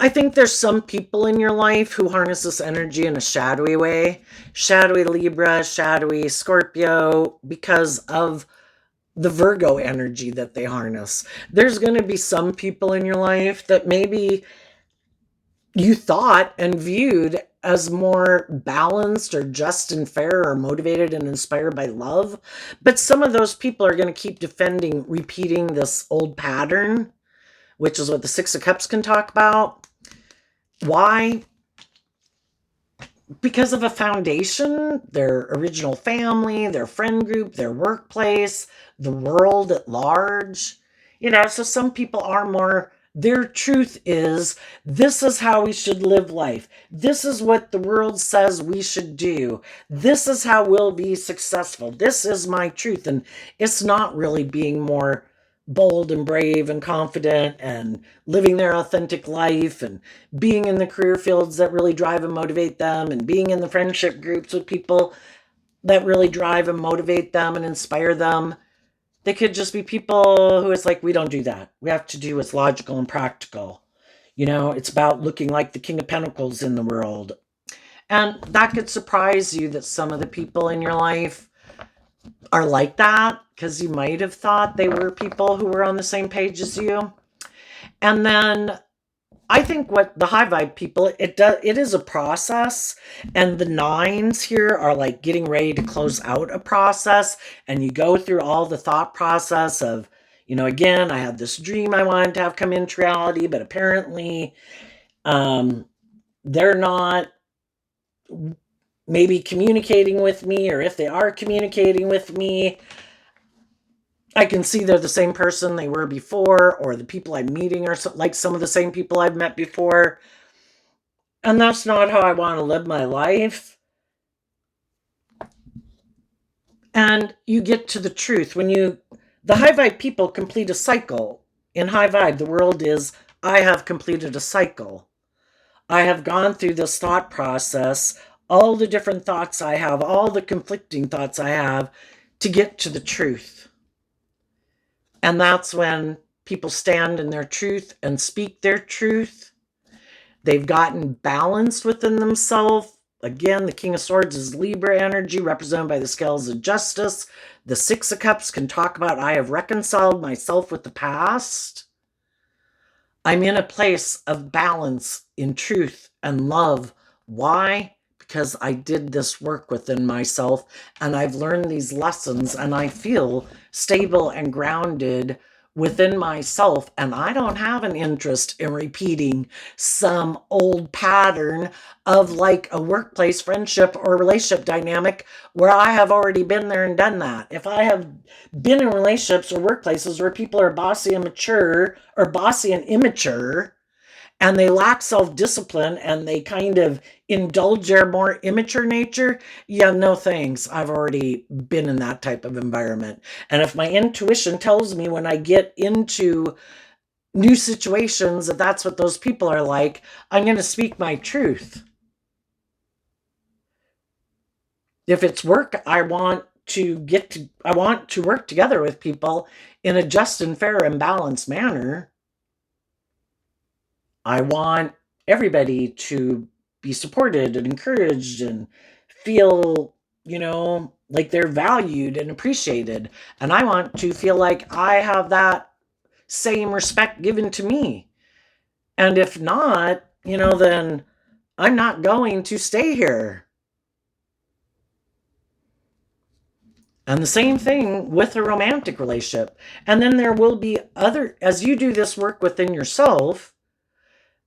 I think there's some people in your life who harness this energy in a shadowy way. Shadowy Libra, shadowy Scorpio, because of the Virgo energy that they harness. There's going to be some people in your life that maybe you thought and viewed as more balanced or just and fair or motivated and inspired by love. But some of those people are going to keep defending, repeating this old pattern, which is what the Six of Cups can talk about. Why? Because of a foundation, their original family, their friend group, their workplace, the world at large. You know, so some people are more, their truth is this is how we should live life. This is what the world says we should do. This is how we'll be successful. This is my truth. And it's not really being more bold and brave and confident and living their authentic life and being in the career fields that really drive and motivate them and being in the friendship groups with people that really drive and motivate them and inspire them. They could just be people who it's like, we don't do that. We have to do what's logical and practical. You know, it's about looking like the King of Pentacles in the world. And that could surprise you that some of the people in your life are like that because you might have thought they were people who were on the same page as you. And then I think what the high vibe people, it is a process, and the nines here are like getting ready to close out a process, and you go through all the thought process of, you know, again, I had this dream I wanted to have come into reality, but apparently um, they're not maybe communicating with me, or if they are communicating with me, I can see they're the same person they were before, or the people I'm meeting are like some of the same people I've met before. And that's not how I want to live my life. And you get to the truth when the high vibe people complete a cycle. In high vibe, the world is, I have completed a cycle. I have gone through this thought process, all the different thoughts I have, all the conflicting thoughts I have to get to the truth. And that's when people stand in their truth and speak their truth. They've gotten balanced within themselves. Again, the King of Swords is Libra energy, represented by the scales of justice. The Six of Cups can talk about, I have reconciled myself with the past. I'm in a place of balance in truth and love. Why? Because I did this work within myself and I've learned these lessons and I feel stable and grounded within myself, and I don't have an interest in repeating some old pattern of like a workplace friendship or relationship dynamic where I have already been there and done that. If I have been in relationships or workplaces where people are bossy and mature or bossy and immature, and they lack self-discipline and they kind of indulge their more immature nature, yeah, no thanks. I've already been in that type of environment. And if my intuition tells me when I get into new situations that that's what those people are like, I'm going to speak my truth. If it's work, I want to work together with people in a just and fair and balanced manner. I want everybody to be supported and encouraged and feel, you know, like they're valued and appreciated. And I want to feel like I have that same respect given to me. And if not, you know, then I'm not going to stay here. And the same thing with a romantic relationship. And then there will be other, as you do this work within yourself,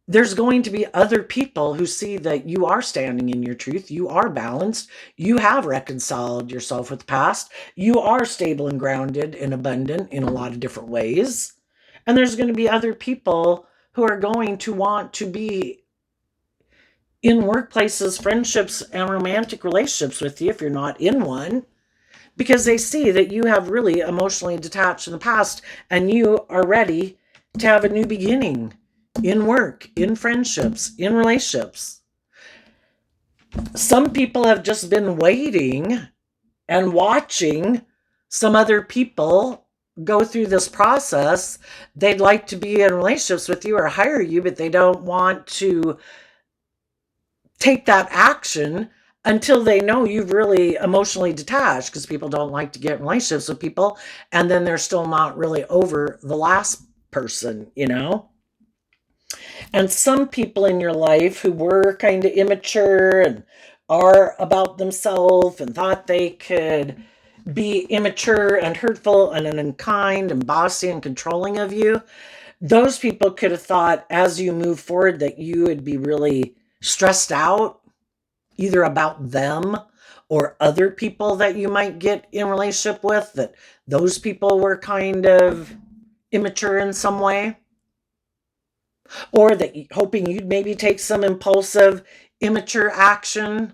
there's going to be other people who see that you are standing in your truth, you are balanced, you have reconciled yourself with the past, you are stable and grounded and abundant in a lot of different ways. And there's going to be other people who are going to want to be in workplaces, friendships, and romantic relationships with you if you're not in one, because they see that you have really emotionally detached in the past and you are ready to have a new beginning in work, in friendships, in relationships. Some people have just been waiting and watching some other people go through this process. They'd like to be in relationships with you or hire you, but they don't want to take that action until they know you've really emotionally detached, because people don't like to get in relationships with people and then they're still not really over the last person, you know? And some people in your life who were kind of immature and are about themselves and thought they could be immature and hurtful and unkind and bossy and controlling of you, those people could have thought as you move forward that you would be really stressed out either about them or other people that you might get in relationship with, that those people were kind of immature in some way, or that hoping you'd maybe take some impulsive immature action,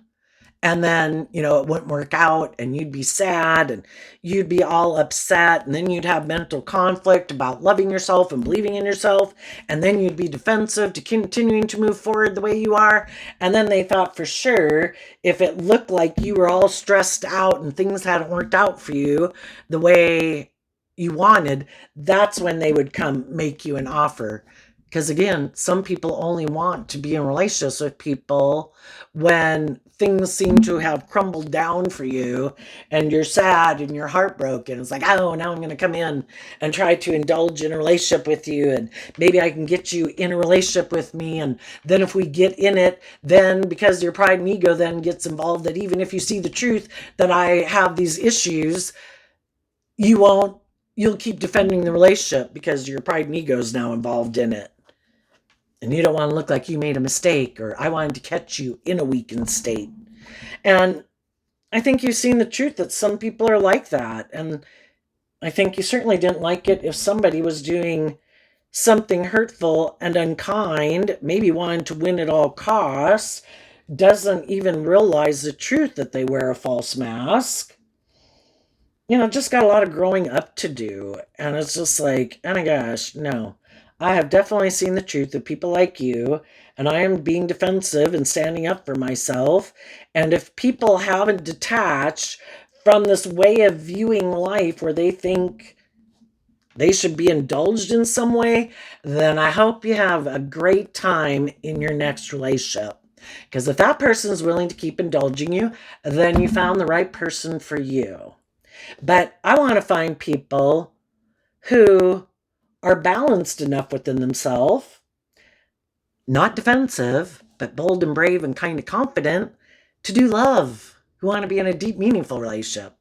and then it wouldn't work out and you'd be sad and you'd be all upset, and then you'd have mental conflict about loving yourself and believing in yourself, and then you'd be defensive to continuing to move forward the way you are. And then they thought for sure, if it looked like you were all stressed out and things hadn't worked out for you the way you wanted, that's when they would come make you an offer. Because again, some people only want to be in relationships with people when things seem to have crumbled down for you and you're sad and you're heartbroken. It's like, oh, now I'm going to come in and try to indulge in a relationship with you, and maybe I can get you in a relationship with me. And then if we get in it, then because your pride and ego then gets involved, that even if you see the truth that I have these issues, you won't, you'll keep defending the relationship because your pride and ego is now involved in it. And you don't want to look like you made a mistake, or I wanted to catch you in a weakened state. And I think you've seen the truth that some people are like that. And I think you certainly didn't like it if somebody was doing something hurtful and unkind, maybe wanting to win at all costs, doesn't even realize the truth that they wear a false mask. Just got a lot of growing up to do. And it's just like, oh my gosh, no. I have definitely seen the truth of people like you, and I am being defensive and standing up for myself. And if people haven't detached from this way of viewing life where they think they should be indulged in some way, then I hope you have a great time in your next relationship. Because if that person is willing to keep indulging you, then you found the right person for you. But I want to find people who are balanced enough within themselves, not defensive, but bold and brave and kind of confident to do love, who want to be in a deep, meaningful relationship.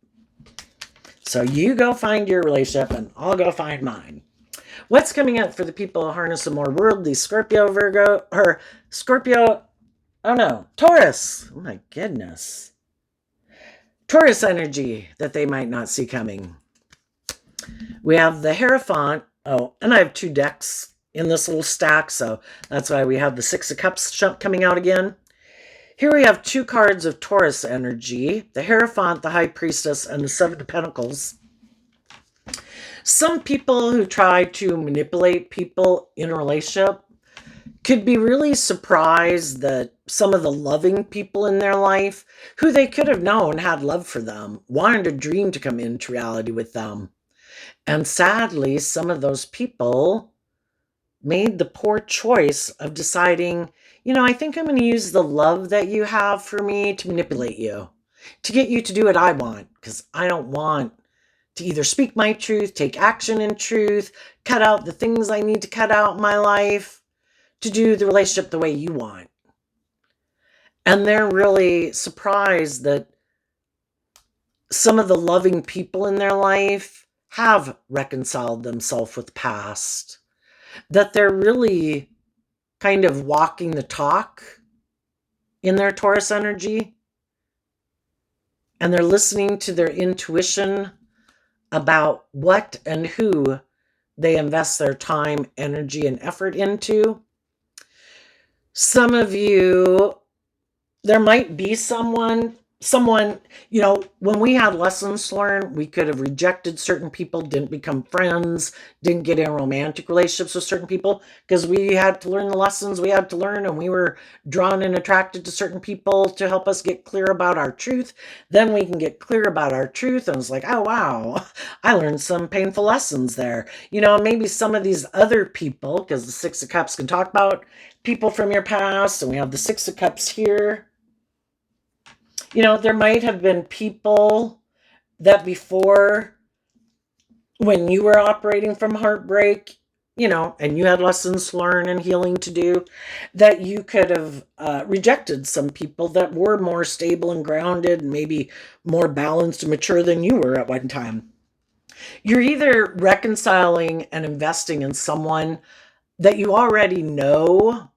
So you go find your relationship and I'll go find mine. What's coming up for the people who harness a more worldly Scorpio, Virgo, or Scorpio, oh no, Taurus. Oh my goodness. Taurus energy that they might not see coming. We have the Hierophant. Oh, and I have two decks in this little stack, so that's why we have the Six of Cups coming out again. Here we have two cards of Taurus energy, the Hierophant, the High Priestess, and the Seven of Pentacles. Some people who try to manipulate people in a relationship could be really surprised that some of the loving people in their life, who they could have known had love for them, wanted a dream to come into reality with them. And sadly, some of those people made the poor choice of deciding, I think I'm going to use the love that you have for me to manipulate you, to get you to do what I want, because I don't want to either speak my truth, take action in truth, cut out the things I need to cut out in my life to do the relationship the way you want. And they're really surprised that some of the loving people in their life have reconciled themselves with the past, that they're really kind of walking the talk in their Taurus energy, and they're listening to their intuition about what and who they invest their time, energy, and effort into. Some of you, there might be someone, when we had lessons to learn, we could have rejected certain people, didn't become friends, didn't get in romantic relationships with certain people because we had to learn the lessons we had to learn, and we were drawn and attracted to certain people to help us get clear about our truth. Then we can get clear about our truth, and it's like, oh wow, I learned some painful lessons there. Maybe some of these other people, because the Six of Cups can talk about people from your past, and we have the Six of Cups here. There might have been people that before, when you were operating from heartbreak, and you had lessons to learn and healing to do, that you could have rejected some people that were more stable and grounded and maybe more balanced and mature than you were at one time. You're either reconciling and investing in someone that you already know.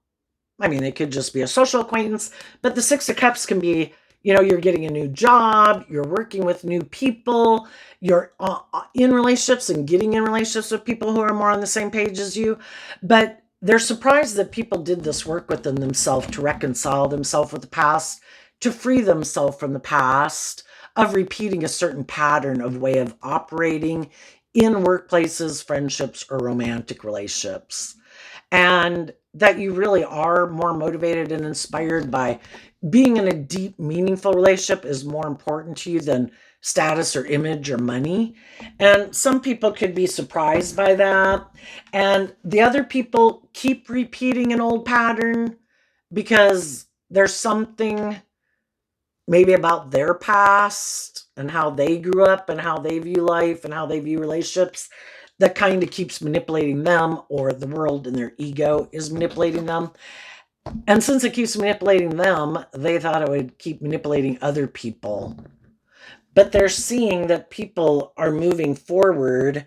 I mean, it could just be a social acquaintance, but the Six of Cups can be, you're getting a new job, you're working with new people, you're in relationships and getting in relationships with people who are more on the same page as you. But they're surprised that people did this work within themselves to reconcile themselves with the past, to free themselves from the past of repeating a certain pattern of way of operating in workplaces, friendships, or romantic relationships. And that you really are more motivated and inspired by being in a deep, meaningful relationship is more important to you than status or image or money. And some people could be surprised by that. And the other people keep repeating an old pattern because there's something maybe about their past and how they grew up and how they view life and how they view relationships that kind of keeps manipulating them, or the world and their ego is manipulating them. And since it keeps manipulating them, they thought it would keep manipulating other people. But they're seeing that people are moving forward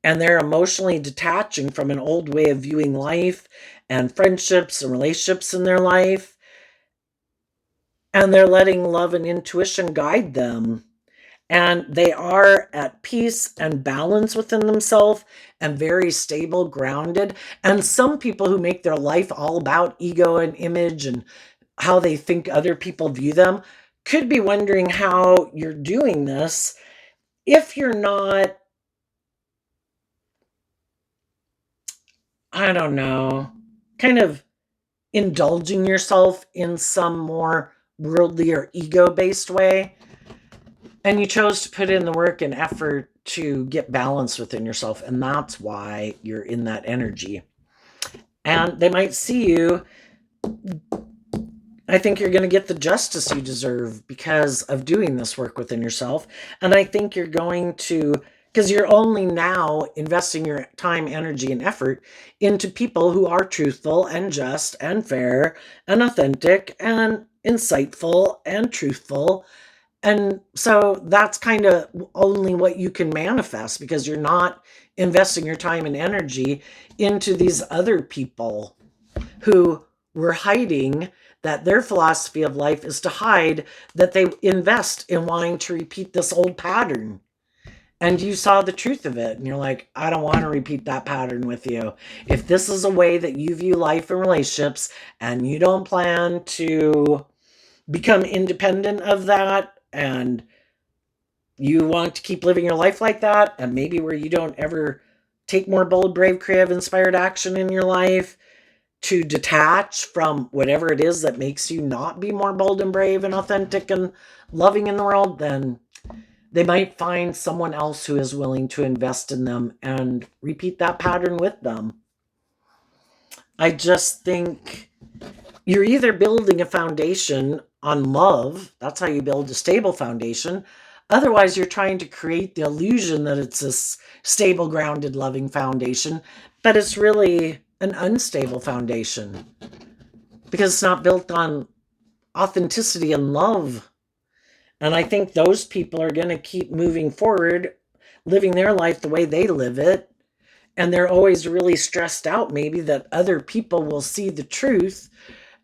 and they're emotionally detaching from an old way of viewing life and friendships and relationships in their life. And they're letting love and intuition guide them. And they are at peace and balance within themselves and very stable, grounded. And some people who make their life all about ego and image and how they think other people view them could be wondering how you're doing this if you're not, I don't know, kind of indulging yourself in some more worldly or ego-based way. And you chose to put in the work and effort to get balance within yourself. And that's why you're in that energy. And they might see you. I think you're going to get the justice you deserve because of doing this work within yourself. And I think you're going to, because you're only now investing your time, energy, and effort into people who are truthful and just and fair and authentic and insightful and truthful. And so that's kind of only what you can manifest because you're not investing your time and energy into these other people who were hiding, that their philosophy of life is to hide that they invest in wanting to repeat this old pattern. And you saw the truth of it and you're like, I don't want to repeat that pattern with you. If this is a way that you view life and relationships and you don't plan to become independent of that, and you want to keep living your life like that, and maybe where you don't ever take more bold, brave, creative, inspired action in your life to detach from whatever it is that makes you not be more bold and brave and authentic and loving in the world, then they might find someone else who is willing to invest in them and repeat that pattern with them. I just think you're either building a foundation on love. That's how you build a stable foundation. Otherwise, you're trying to create the illusion that it's this stable, grounded, loving foundation, but it's really an unstable foundation because it's not built on authenticity and love. And I think those people are going to keep moving forward, living their life the way they live it, And they're always really stressed out, maybe, that other people will see the truth,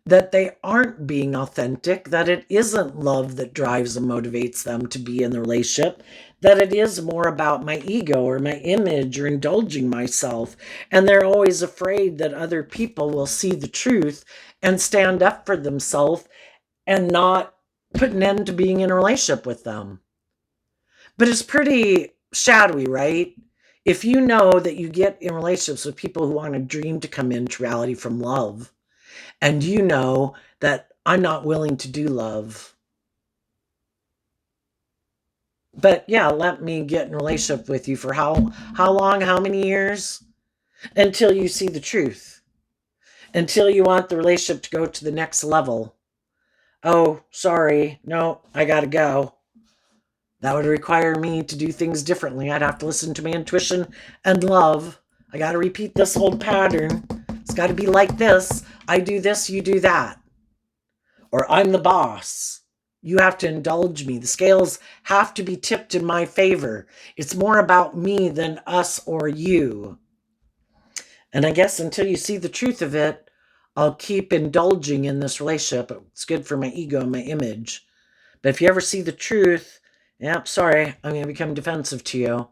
that they aren't being authentic, that it isn't love that drives and motivates them to be in the relationship, that it is more about my ego or my image or indulging myself. And they're always afraid that other people will see the truth and stand up for themselves and not put an end to being in a relationship with them. But it's pretty shadowy, right? If you know that you get in relationships with people who want a dream to come into reality from love, and you know that I'm not willing to do love, but yeah, let me get in a relationship with you for how long, how many years? Until you see the truth, until you want the relationship to go to the next level. Oh, sorry, no, I gotta go. That would require me to do things differently. I'd have to listen to my intuition and love. I got to repeat this old pattern. It's got to be like this. I do this, you do that. Or I'm the boss. You have to indulge me. The scales have to be tipped in my favor. It's more about me than us or you. And I guess until you see the truth of it, I'll keep indulging in this relationship. It's good for my ego and my image. But if you ever see the truth, yep, sorry, I'm going to become defensive to you.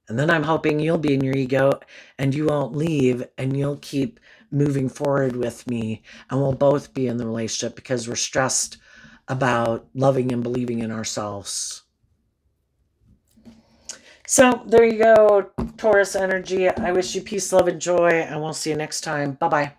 And then I'm hoping you'll be in your ego and you won't leave and you'll keep moving forward with me. And we'll both be in the relationship because we're stressed about loving and believing in ourselves. So there you go, Taurus energy. I wish you peace, love, and joy, and we'll see you next time. Bye bye.